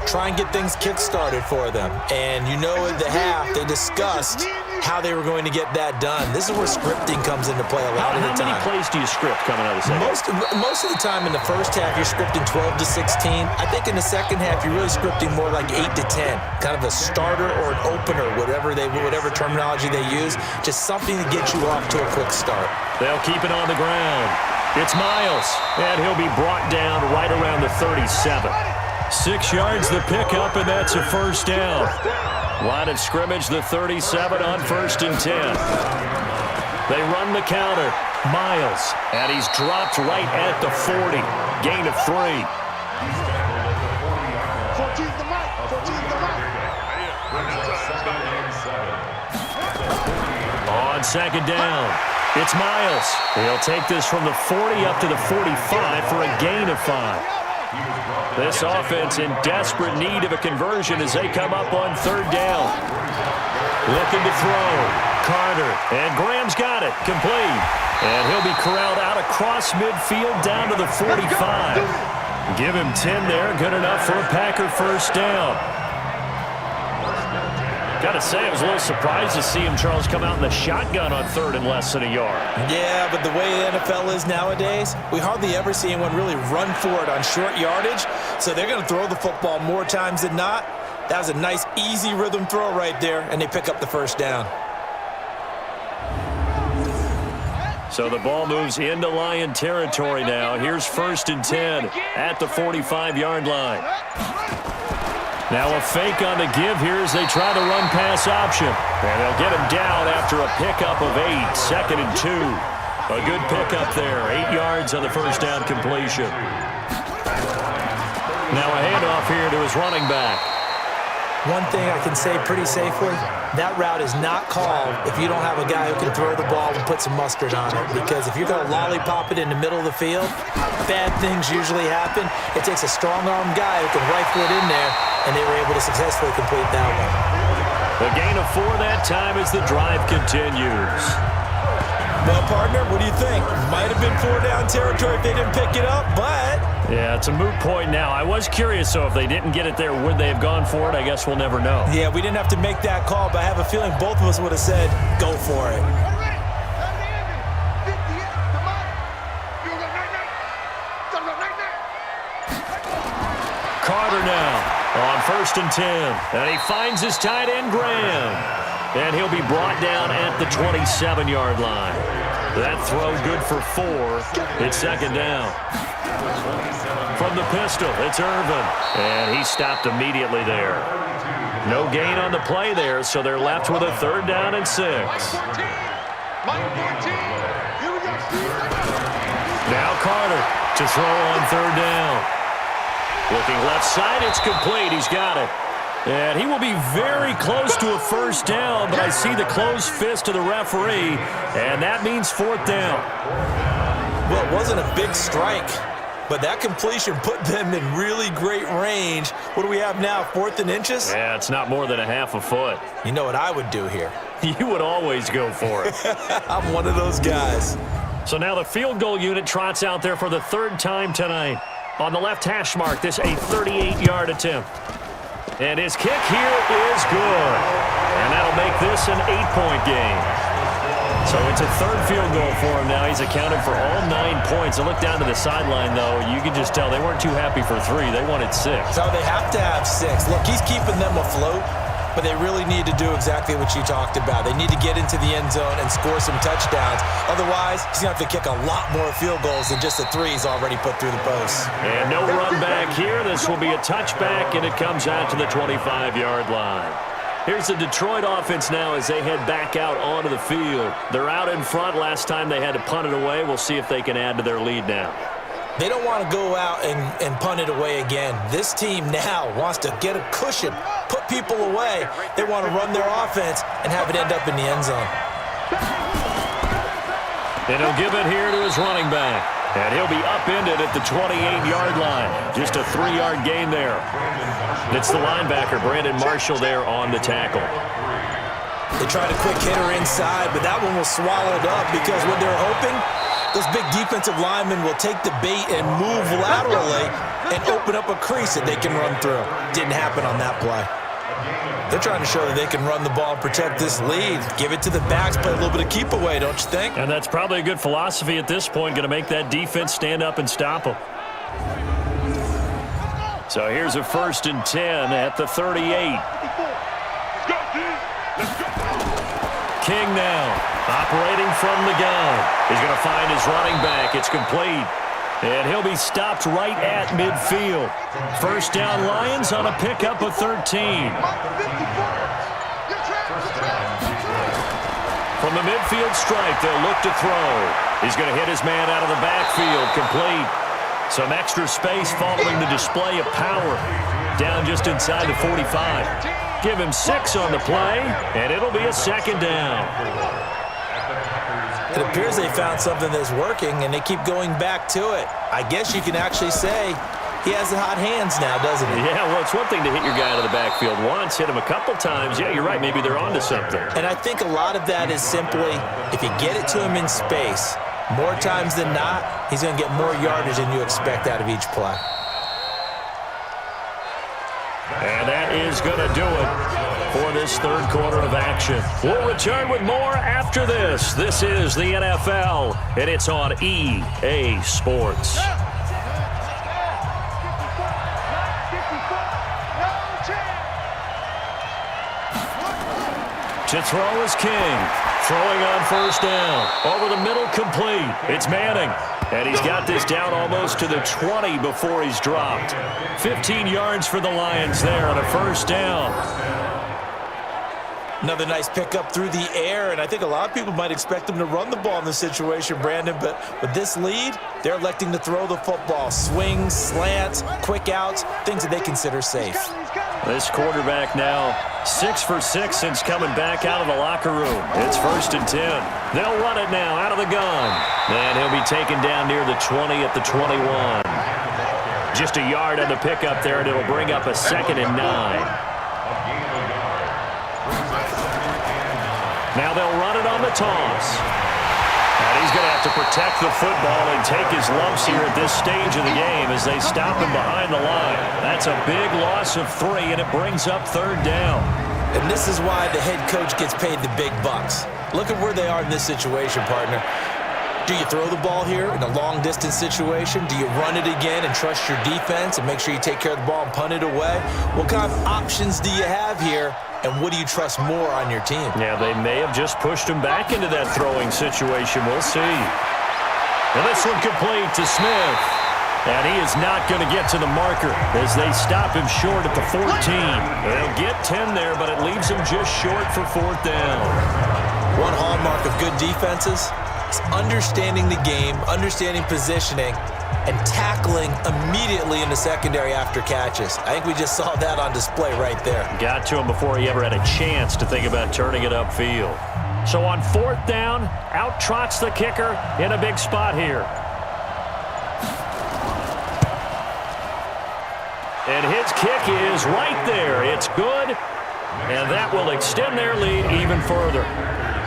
Try and get things kick-started for them. And you know at the half, they discussed how they were going to get that done. This is where scripting comes into play a lot of the time. How many plays do you script coming out of the second? Most of the time in the first half, you're scripting 12 to 16. I think in the second half, you're really scripting more like 8 to 10. Kind of a starter or an opener, whatever terminology they use. Just something to get you off to a quick start. They'll keep it on the ground. It's Miles, and he'll be brought down right around the 37. 6 yards the pickup, and that's a first down. Line of scrimmage, the 37 on 1st and 10. They run the counter. Miles, and he's dropped right at the 40. Gain of 3. 14's the mic. 14's the mic. On 2nd down, it's Miles. He'll take this from the 40 up to the 45 for a gain of 5. This offense in desperate need of a conversion as they come up on 3rd down. Looking to throw. Carter. And Graham's got it. Complete. And he'll be corralled out across midfield down to the 45. Give him 10 there. Good enough for a Packer first down. Got to say, I was a little surprised to see him, Charles, come out in the shotgun on 3rd and less than a yard. Yeah, but the way the NFL is nowadays, we hardly ever see anyone really run for it on short yardage, so they're going to throw the football more times than not. That was a nice, easy rhythm throw right there, and they pick up the first down. So the ball moves into Lion territory now. Here's 1st and 10 at the 45-yard line. Now a fake on the give here as they try the run-pass option. And they'll get him down after a pickup of 8, 2nd and 2. A good pickup there, 8 yards on the first down completion. Now a handoff here to his running back. One thing I can say pretty safely, that route is not called if you don't have a guy who can throw the ball and put some mustard on it. Because if you're going to lollipop it in the middle of the field, bad things usually happen. It takes a strong-armed guy who can rifle it in there, and they were able to successfully complete that one. The gain of 4 that time as the drive continues. Well, partner, what do you think? Might have been 4-down territory if they didn't pick it up, but... Yeah, it's a moot point now. I was curious, so if they didn't get it there, would they have gone for it? I guess we'll never know. Yeah, we didn't have to make that call, but I have a feeling both of us would have said, go for it. Carter now on 1st and 10. And he finds his tight end, Graham. And he'll be brought down at the 27-yard line. That throw good for 4. It's second down. From the pistol, it's Irvin. And he stopped immediately there. No gain on the play there, so they're left with a 3rd down and 6. Now Carter to throw on 3rd down. Looking left side, it's complete. He's got it. And he will be very close to a 1st down, but I see the closed fist of the referee, and that means 4th down. Well, it wasn't a big strike, but that completion put them in really great range. What do we have now, 4th and inches? Yeah, it's not more than a half a foot. You know what I would do here? You would always go for it. I'm one of those guys. So now the field goal unit trots out there for the 3rd time tonight. On the left hash mark, this a 38-yard attempt. And his kick here is good. And that'll make this an 8-point game. So it's a 3rd field goal for him now. He's accounted for all 9 points. I look down to the sideline, though. You can just tell they weren't too happy for 3. They wanted 6. So they have to have 6. Look, he's keeping them afloat, but they really need to do exactly what you talked about. They need to get into the end zone and score some touchdowns. Otherwise, he's going to have to kick a lot more field goals than just the 3 he's already put through the post. And no run back here. This will be a touchback, and it comes out to the 25-yard line. Here's the Detroit offense now as they head back out onto the field. They're out in front. Last time they had to punt it away. We'll see if they can add to their lead now. They don't want to go out and punt it away again. This team now wants to get a cushion, put people away. They want to run their offense and have it end up in the end zone. And he'll give it here to his running back. And he'll be upended at the 28-yard line. Just a 3-yard gain there. It's the linebacker, Brandon Marshall, there on the tackle. They tried a quick hitter inside, but that one was swallowed up because what they're hoping, those big defensive linemen will take the bait and move laterally and open up a crease that they can run through. Didn't happen on that play. They're trying to show that they can run the ball and protect this lead. Give it to the backs, play a little bit of keep away, don't you think? And that's probably a good philosophy at this point, going to make that defense stand up and stop them. So here's a 1st and 10 at the 38. King now, operating from the gun. He's going to find his running back. It's complete. And he'll be stopped right at midfield. 1st down Lions on a pickup of 13. From the midfield stripe, they'll look to throw. He's going to hit his man out of the backfield, complete. Some extra space following the display of power. Down just inside the 45. Give him 6 on the play, and it'll be a 2nd down. It appears they found something that's working, and they keep going back to it. I guess you can actually say he has the hot hands now, doesn't he? Yeah, well, it's one thing to hit your guy out of the backfield once, hit him a couple times. Yeah, you're right. Maybe they're onto something. And I think a lot of that is simply if you get it to him in space, more times than not, he's going to get more yardage than you expect out of each play. And that is going to do it for this 3rd quarter of action. We'll return with more after this. This is the NFL, and it's on EA Sports. To throw is King. Throwing on 1st down. Over the middle, complete. It's Manning. And he's got this down almost to the 20 before he's dropped. 15 yards for the Lions there on a 1st down. Another nice pickup through the air, and I think a lot of people might expect them to run the ball in this situation, Brandon, but with this lead, they're electing to throw the football. Swings, slants, quick outs, things that they consider safe. This quarterback now 6 for 6 since coming back out of the locker room. It's 1st and 10. They'll run it now out of the gun. And he'll be taken down near the 20 at the 21. Just a yard on the pickup there, and it'll bring up a 2nd and 9. Now they'll run it on the toss. And he's going to have to protect the football and take his lumps here at this stage of the game as they stop him behind the line. That's a big loss of 3, and it brings up 3rd down. And this is why the head coach gets paid the big bucks. Look at where they are in this situation, partner. Do you throw the ball here in a long-distance situation? Do you run it again and trust your defense and make sure you take care of the ball and punt it away? What kind of options do you have here? and what do you trust more on your team? Yeah, they may have just pushed him back into that throwing situation. We'll see. And this one complete to Smith. And he is not going to get to the marker as they stop him short at the 14. They'll get 10 there, but it leaves him just short for 4th down. One hallmark of good defenses is understanding the game, understanding positioning, and tackling immediately in the secondary after catches. I think we just saw that on display right there. Got to him before he ever had a chance to think about turning it upfield. So on 4th down, out trots the kicker in a big spot here. And his kick is right there. It's good, and that will extend their lead even further.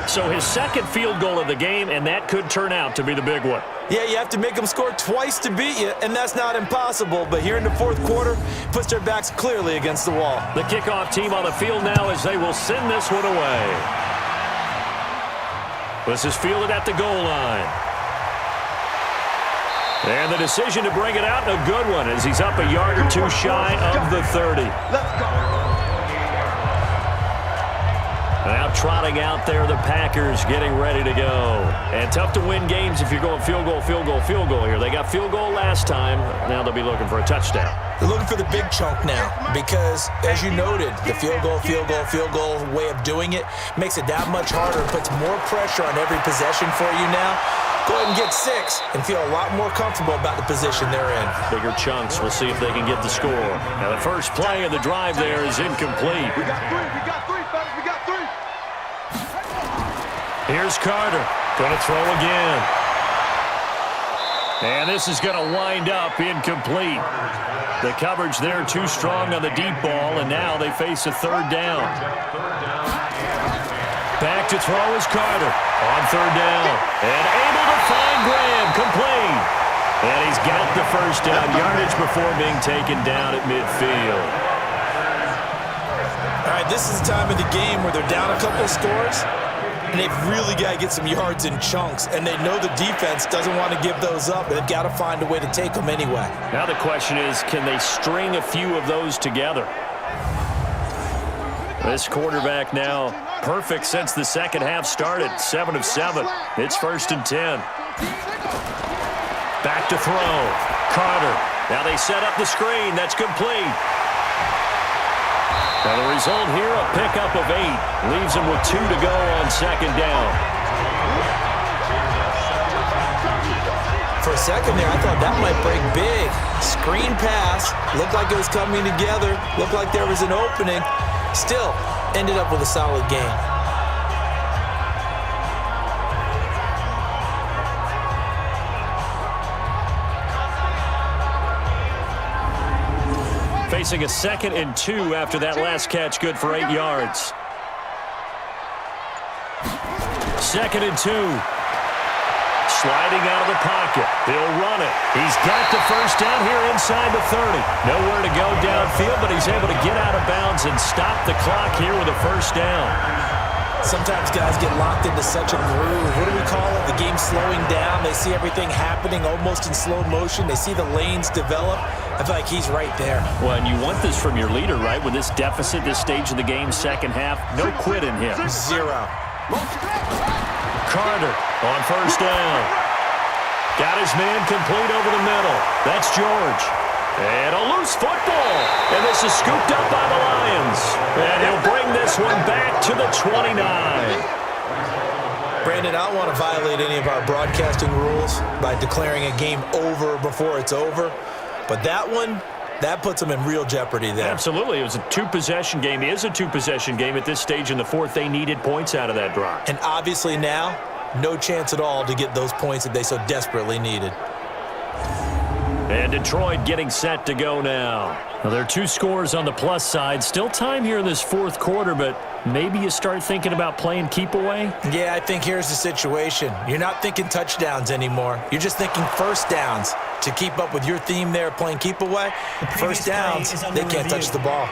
So his second field goal of the game, and that could turn out to be the big one. Yeah, you have to make them score twice to beat you, and that's not impossible. But here in the 4th quarter, puts their backs clearly against the wall. The kickoff team on the field now as they will send this one away. This is fielded at the goal line. And the decision to bring it out, a good one, as he's up a yard or two shy of the 30. Let's go. Now trotting out there, the Packers getting ready to go. And tough to win games if you're going field goal, field goal, field goal here. They got field goal last time. Now they'll be looking for a touchdown. They're looking for the big chunk now because, as you noted, the field goal way of doing it makes it that much harder. It puts more pressure on every possession for you now. Go ahead and get 6 and feel a lot more comfortable about the position they're in. Bigger chunks. We'll see if they can get the score. Now the first play of the drive there is incomplete. We got 3. We got 3, fellas. We got 3. Here's Carter. Going to throw again. And this is going to wind up incomplete. The coverage there too strong on the deep ball, and now they face a 3rd down. Back to throw is Carter on 3rd down. And able to find Graham, complete. And he's got the first down yardage before being taken down at midfield. All right, this is the time of the game where they're down a couple of scores, and they've really got to get some yards in chunks, and they know the defense doesn't want to give those up, but they've got to find a way to take them anyway. Now the question is, can they string a few of those together? This quarterback now perfect since the second half started. 7 of 7. It's 1st and 10. Back to throw. Carter. Now they set up the screen. That's complete. Now the result here, a pickup of 8. Leaves him with 2 to go on 2nd down. For a second there, I thought that might break big. Screen pass. Looked like it was coming together. Looked like there was an opening. Still, ended up with a solid game. Facing a 2nd and 2 after that last catch, good for 8 yards. 2nd and 2. Sliding out of the pocket. He'll run it. He's got the first down here inside the 30. Nowhere to go downfield, but he's able to get out of bounds and stop the clock here with a first down. Sometimes guys get locked into such a groove. What do we call it? The game slowing down. They see everything happening almost in slow motion. They see the lanes develop. I feel like he's right there. Well, and you want this from your leader, right? With this deficit, this stage of the game, second half, no quit in him. 0. Carter on first down. Got his man complete over the middle. That's George. And a loose football. And this is scooped up by the Lions. And he'll bring this one back to the 29. Brandon, I don't want to violate any of our broadcasting rules by declaring a game over before it's over. But that one, that puts them in real jeopardy there. Absolutely. It was a 2-possession game. It is a 2-possession game at this stage in the 4th. They needed points out of that drive. And obviously now, no chance at all to get those points that they so desperately needed. And Detroit getting set to go now. Well, there are 2 scores on the plus side. Still time here in this 4th quarter, but maybe you start thinking about playing keep away? Yeah, I think here's the situation. You're not thinking touchdowns anymore. You're just thinking first downs. To keep up with your theme there, playing keep away, first downs, they can't touch the ball.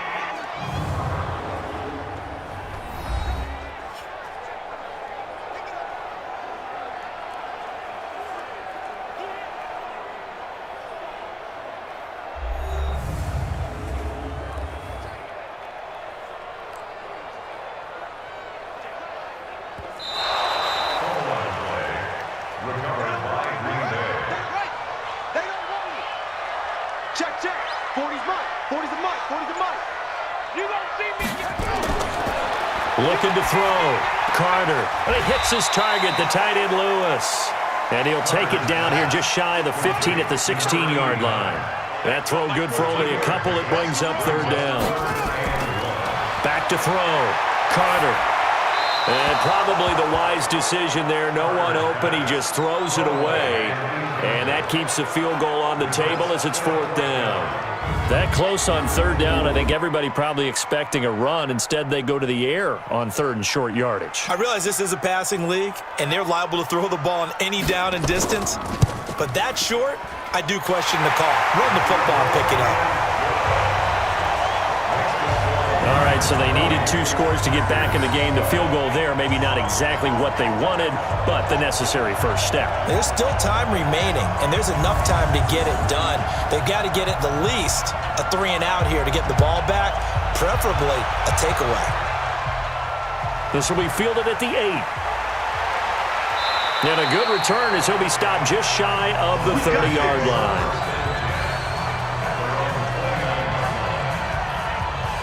Looking to throw. Carter. And he hits his target, the tight end Lewis. And he'll take it down here just shy of the 15 at the 16-yard line. That throw good for only a couple. It brings up third down. Back to throw. Carter. And probably the wise decision there. No one open. He just throws it away. And that keeps the field goal on the table as it's fourth down. That close on third down, I think everybody probably expecting a run. Instead, they go to the air on third and short yardage. I realize this is a passing league, and they're liable to throw the ball on any down and distance. But that short, I do question the call. Run the football and pick it up. All right, so they needed 2 scores to get back in the game. The field goal there, maybe not exactly what they wanted, but the necessary first step. There's still time remaining, and there's enough time to get it done. They've got to get at the least a 3-and-out here to get the ball back, preferably a takeaway. This will be fielded at the 8. And a good return as he'll be stopped just shy of the 30-yard line.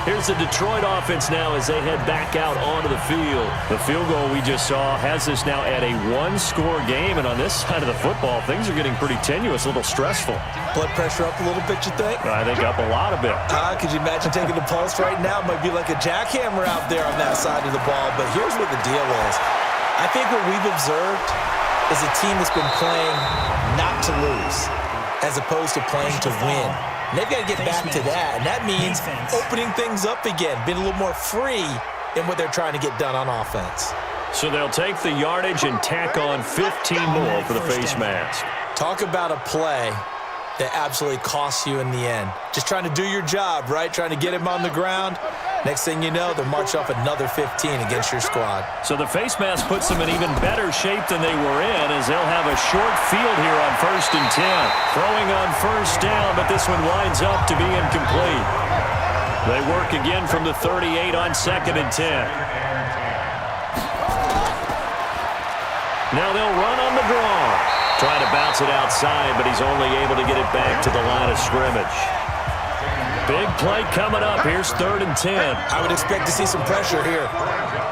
Here's the Detroit offense now as they head back out onto the field. The field goal we just saw has us now at a 1-score game, and on this side of the football, things are getting pretty tenuous, a little stressful. Blood pressure up a little bit, you think? I think up a lot of it. Could you imagine taking the pulse right now? It might be like a jackhammer out there on that side of the ball, but here's what the deal is. I think what we've observed is a team that's been playing not to lose as opposed to playing to win. And they've got to get back to that, and that means opening things up again, being a little more free in what they're trying to get done on offense. So they'll take the yardage and tack on 15 more for the face mask. Talk about a play that absolutely costs you in the end. Just trying to do your job, right? Trying to get him on the ground. Next thing you know, they'll march off another 15 against your squad. So the face mask puts them in even better shape than they were in as they'll have a short field here on 1st and 10. Throwing on first down, but this one winds up to be incomplete. They work again from the 38 on 2nd and 10. Now they'll run on the draw. Trying to bounce it outside, but he's only able to get it back to the line of scrimmage. Big play coming up. Here's 3rd and 10. I would expect to see some pressure here.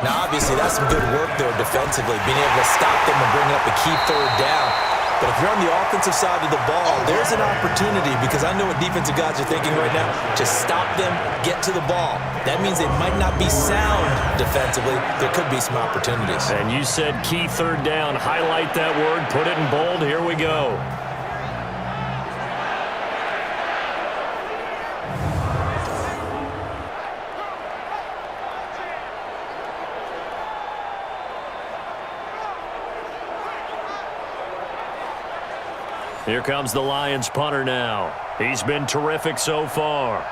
Now, obviously, that's some good work there defensively, being able to stop them and bring up a key 3rd down. But if you're on the offensive side of the ball, there's an opportunity because I know what defensive guys are thinking right now. Just stop them, get to the ball. That means they might not be sound defensively. There could be some opportunities. And you said key 3rd down. Highlight that word. Put it in bold. Here we go. Here comes the Lions punter now. He's been terrific so far.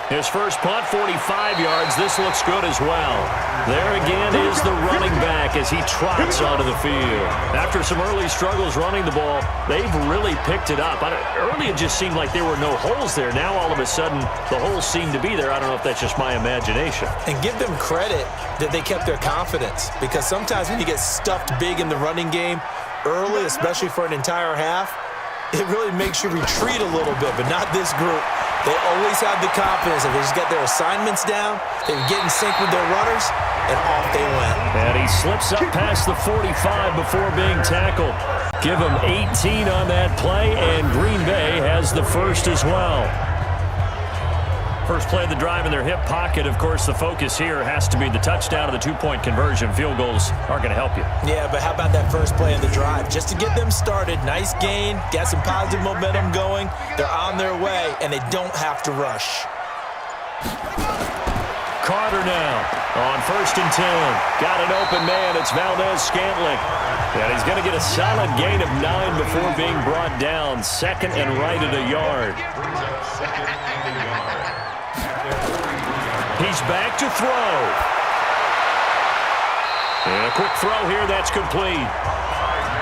His first punt, 45 yards. This looks good as well. There again is the running back as he trots onto the field. After some early struggles running the ball, they've really picked it up. Early it just seemed like there were no holes there. Now all of a sudden the holes seem to be there. I don't know if that's just my imagination. And give them credit that they kept their confidence because sometimes when you get stuffed big in the running game early, especially for an entire half, it really makes you retreat a little bit, but not this group. They always have the confidence. If they just get their assignments down, they can get in sync with their runners, and off they went. And he slips up past the 45 before being tackled. Give him 18 on that play, and Green Bay has the first as well. First play of the drive in their hip pocket. Of course, the focus here has to be the touchdown of the 2-point conversion. Field goals aren't going to help you. Yeah, but how about that first play of the drive? Just to get them started, nice gain, got some positive momentum going. They're on their way, and they don't have to rush. Carter now on 1st and 10. Got an open man. It's Valdez-Scantling. And he's going to get a solid gain of 9 before being brought down. 2nd and right at a yard. He's back to throw. And a quick throw here, that's complete.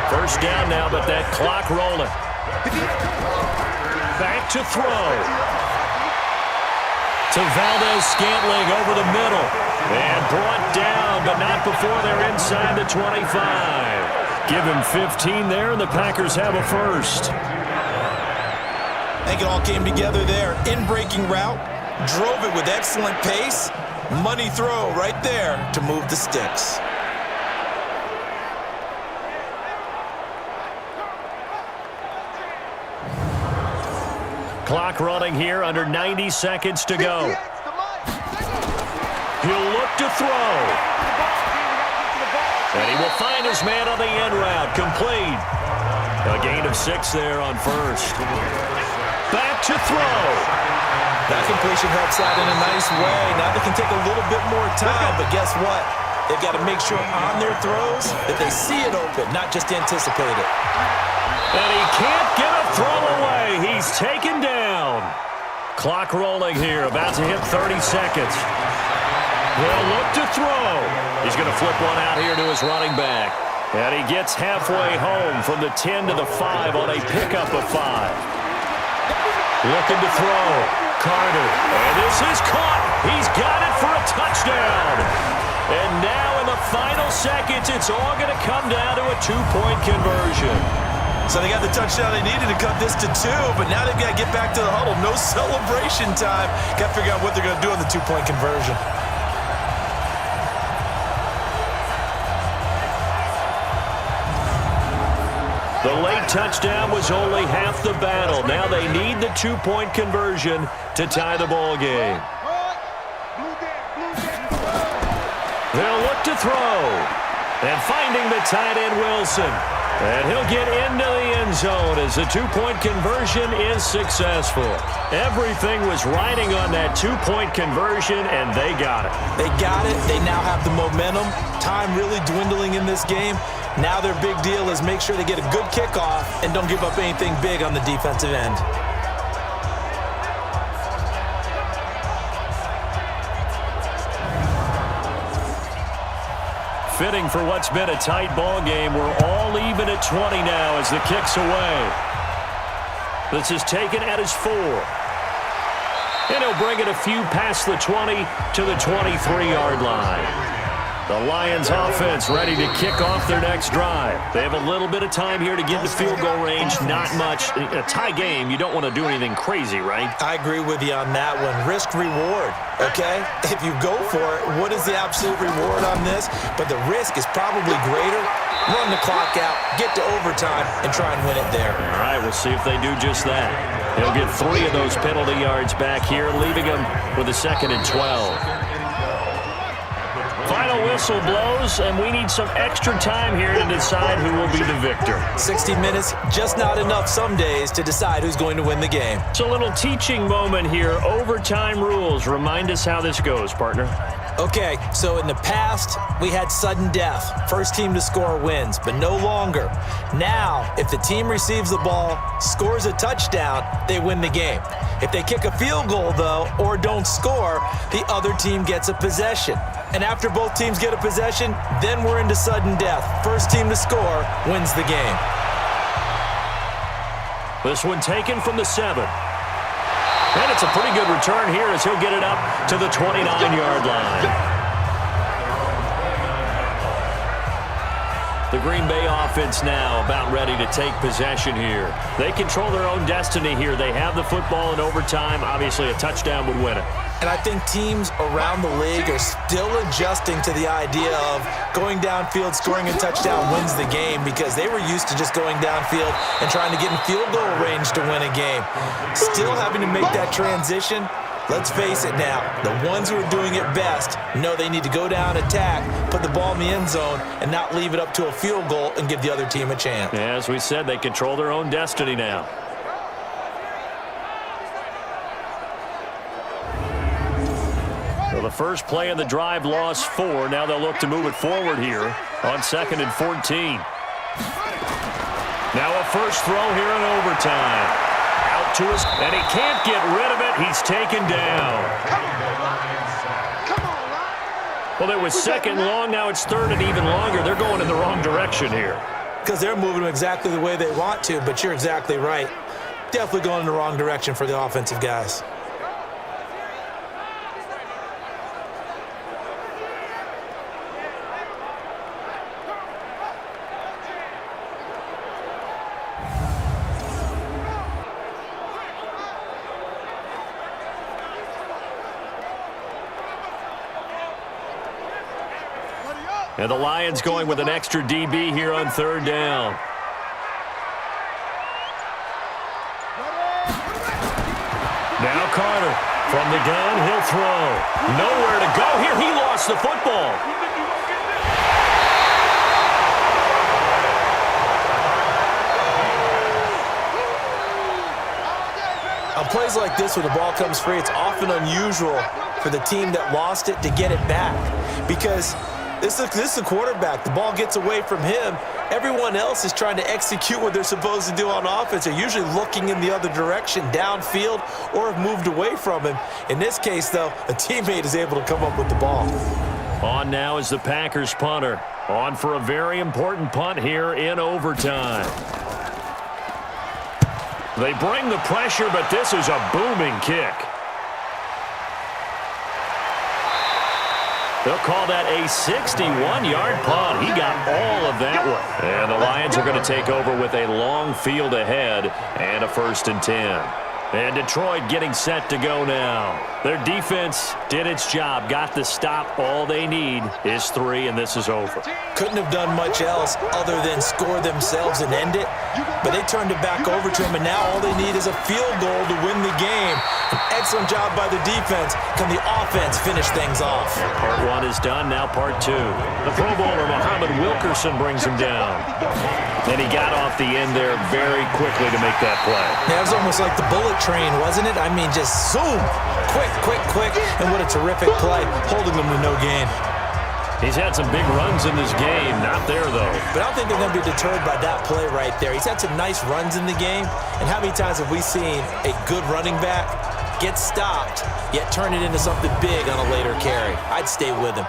First down now, but that clock rolling. Back to throw. To Valdez-Scantling over the middle. And brought down, but not before they're inside the 25. Give him 15 there, and the Packers have a first. I think it all came together there. In-breaking route, drove it with excellent pace. Money throw right there to move the sticks. Clock running here, under 90 seconds to go. He'll look to throw. And he will find his man on the end route. Complete. A gain of 6 there on first. Back to throw. That completion helps out in a nice way. Now they can take a little bit more time, but guess what? They've got to make sure on their throws that they see it open, not just anticipate it. And he can't get a throw away. He's taken down. Clock rolling here, about to hit 30 seconds. He'll look to throw. He's going to flip one out here to his running back. And he gets halfway home from the 10 to the 5 on a pickup of 5. Looking to throw. Carter. And this is caught. He's got it for a touchdown. And now in the final seconds, it's all going to come down to a 2-point conversion. So they got the touchdown they needed to cut this to 2, but now they've got to get back to the huddle. No celebration time. Got to figure out what they're going to do on the 2-point conversion. The late touchdown was only half the battle. Now they need the 2-point conversion to tie the ball game. They'll look to throw. And finding the tight end, Wilson. And he'll get into the end zone as the 2-point conversion is successful. Everything was riding on that 2-point conversion, and they got it. They got it. They now have the momentum. Time really dwindling in this game. Now their big deal is make sure they get a good kickoff and don't give up anything big on the defensive end. Fitting for what's been a tight ball game. We're all even at 20 now as the kick's away. This is taken at his 4. And he'll bring it a few past the 20 to the 23-yard line. The Lions offense ready to kick off their next drive. They have a little bit of time here to get to field goal range. Not much. A tie game, you don't want to do anything crazy, right? I agree with you on that one. Risk reward, okay? If you go for it, what is the absolute reward on this? But the risk is probably greater. Run the clock out, get to overtime, and try and win it there. All right, we'll see if they do just that. He'll get 3 of those penalty yards back here, leaving him with a 2nd and 12. Final whistle blows, and we need some extra time here to decide who will be the victor. 60 minutes, just not enough some days to decide who's going to win the game. It's a little teaching moment here. Overtime rules. Remind us how this goes, partner. Okay, so in the past, we had sudden death. First team to score wins, but no longer. Now, if the team receives the ball, scores a touchdown, they win the game. If they kick a field goal, though, or don't score, the other team gets a possession. And after both teams get a possession, then we're into sudden death. First team to score wins the game. This one taken from the 7. And it's a pretty good return here as he'll get it up to the 29-yard line. The Green Bay offense now about ready to take possession here. They control their own destiny here. They have the football in overtime. Obviously, a touchdown would win it. And I think teams around the league are still adjusting to the idea of going downfield, scoring a touchdown wins the game, because they were used to just going downfield and trying to get in field goal range to win a game. Still having to make that transition. Let's face it now, the ones who are doing it best know they need to go down, attack, put the ball in the end zone, and not leave it up to a field goal and give the other team a chance. Yeah, as we said, they control their own destiny now. So the first play of the drive lost 4. Now they'll look to move it forward here on 2nd and 14. Now a first throw here in overtime. Out to us, and he can't get rid of it. He's taken down. Well, it was 2nd long. Now it's 3rd and even longer. They're going in the wrong direction here. Because they're moving them exactly the way they want to, but you're exactly right. Definitely going in the wrong direction for the offensive guys. And the Lions going with an extra DB here on third down. Now Carter from the gun, he'll throw. Nowhere to go here. He lost the football. On plays like this where the ball comes free, it's often unusual for the team that lost it to get it back because this is a quarterback. The ball gets away from him. Everyone else is trying to execute what they're supposed to do on offense. They're usually looking in the other direction, downfield, or have moved away from him. In this case, though, a teammate is able to come up with the ball. On now is the Packers punter. On for a very important punt here in overtime. They bring the pressure, but this is a booming kick. They'll call that a 61-yard punt. He got all of that one. And the Lions are going to take over with a long field ahead and a 1st and 10. And Detroit getting set to go now. Their defense did its job, got the stop. All they need is 3, and this is over. Couldn't have done much else other than score themselves and end it, but they turned it back over to him, and now all they need is a field goal to win the game. An excellent job by the defense. Can the offense finish things off? Part 1 is done, now part 2. The Pro Bowler, Muhammad Wilkerson, brings him down. And he got off the end there very quickly to make that play. Yeah, it was almost like the bullet train, wasn't it? I mean, just zoom. Quick, quick, quick. And what a terrific play, holding them to no gain. He's had some big runs in this game. Not there, though. But I don't think they're going to be deterred by that play right there. He's had some nice runs in the game. And how many times have we seen a good running back get stopped, yet turn it into something big on a later carry? I'd stay with him.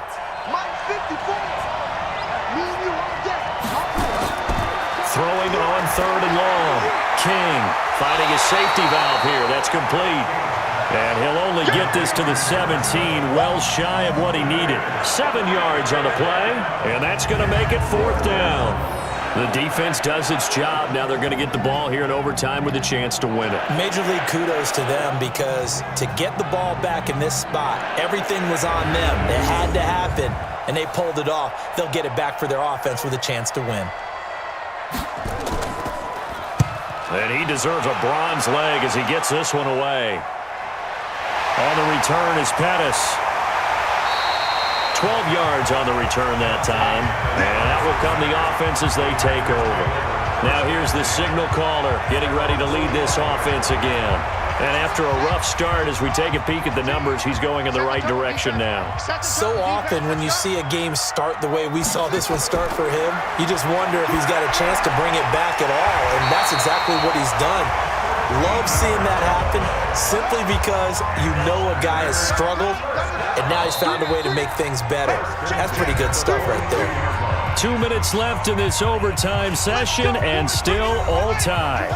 Throwing on 3rd and long. King finding his safety valve here. That's complete. And he'll only get this to the 17, well shy of what he needed. 7 yards on the play, and that's going to make it 4th down. The defense does its job. Now they're going to get the ball here in overtime with a chance to win it. Major league kudos to them because to get the ball back in this spot, everything was on them. It had to happen, and they pulled it off. They'll get it back for their offense with a chance to win. And he deserves a bronze leg as he gets this one away. On the return is Pettis. 12 yards on the return that time. And that will come the offense as they take over. Now here's the signal caller getting ready to lead this offense again. And after a rough start, as we take a peek at the numbers, he's going in the right direction now. So often when you see a game start the way we saw this one start for him, you just wonder if he's got a chance to bring it back at all. And that's exactly what he's done. Love seeing that happen simply because you know a guy has struggled, and now he's found a way to make things better. That's pretty good stuff right there. 2 minutes left in this overtime session, and still all tied.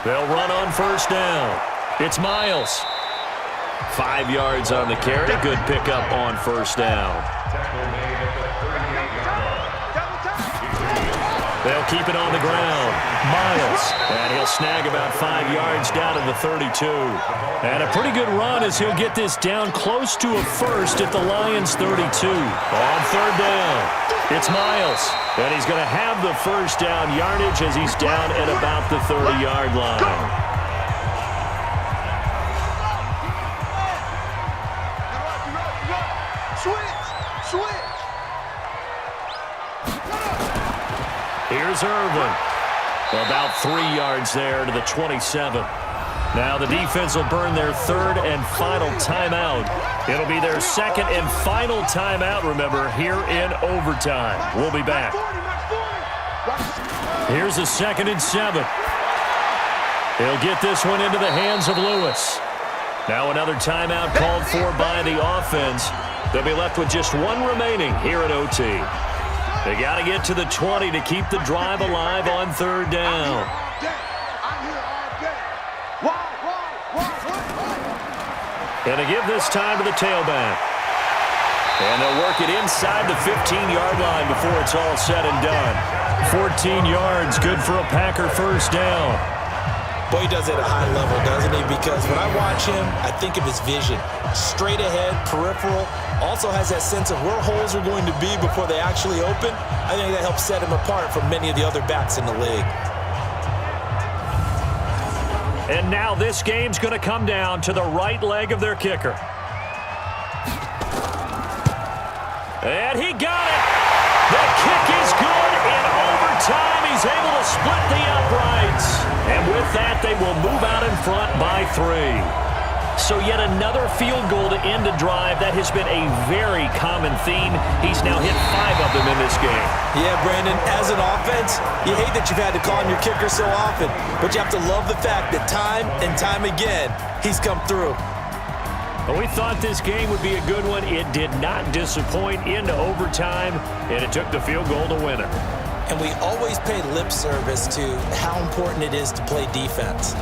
They'll run on 1st down. It's Miles. 5 yards on the carry. Good pickup on 1st down. They'll keep it on the ground. Miles. And he'll snag about 5 yards down to the 32. And a pretty good run as he'll get this down close to a 1st at the Lions' 32. On 3rd down, it's Miles. And he's going to have the 1st down yardage as he's down at about the 30-yard line. Here's Irvin. About 3 yards there to the 27. Now the defense will burn their 3rd and final timeout. It'll be their 2nd and final timeout, remember, here in overtime. We'll be back. Here's a 2nd and 7. He'll get this one into the hands of Lewis. Now another timeout called for by the offense. They'll be left with just 1 remaining here at OT. They got to get to the 20 to keep the drive alive on 3rd down. And they give this time to the tailback. And they'll work it inside the 15-yard line before it's all said and done. 14 yards, good for a Packer 1st down. Boy, he does it at a high level, doesn't he? Because when I watch him, I think of his vision. Straight ahead, peripheral, also has that sense of where holes are going to be before they actually open. I think that helps set him apart from many of the other backs in the league. And now this game's going to come down to the right leg of their kicker. And he got it. The kick is good in overtime. He's able to split the uprights. And with that, they will move out in front by 3. So yet another field goal to end a drive. That has been a very common theme. He's now hit 5 of them in this game. Yeah, Brandon, as an offense, you hate that you've had to call on your kicker so often, but you have to love the fact that time and time again, he's come through. Well, we thought this game would be a good one. It did not disappoint into overtime, and it took the field goal to win it. And we always pay lip service to how important it is to play defense.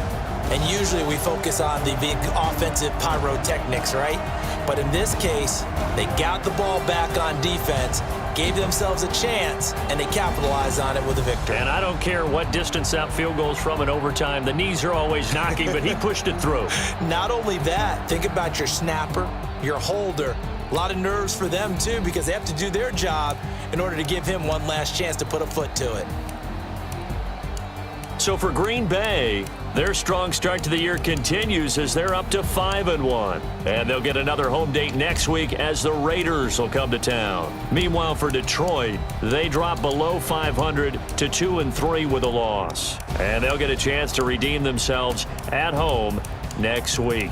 And usually we focus on the big offensive pyrotechnics, right? But in this case, they got the ball back on defense, gave themselves a chance, and they capitalized on it with a victory. And I don't care what distance that field goes from in overtime. The knees are always knocking, but he pushed it through. Not only that, think about your snapper, your holder. A lot of nerves for them, too, because they have to do their job in order to give him one last chance to put a foot to it. So for Green Bay, their strong start to the year continues as they're up to 5-1. And they'll get another home date next week as the Raiders will come to town. Meanwhile, for Detroit, they drop below 500 to 2-3 with a loss. And they'll get a chance to redeem themselves at home next week.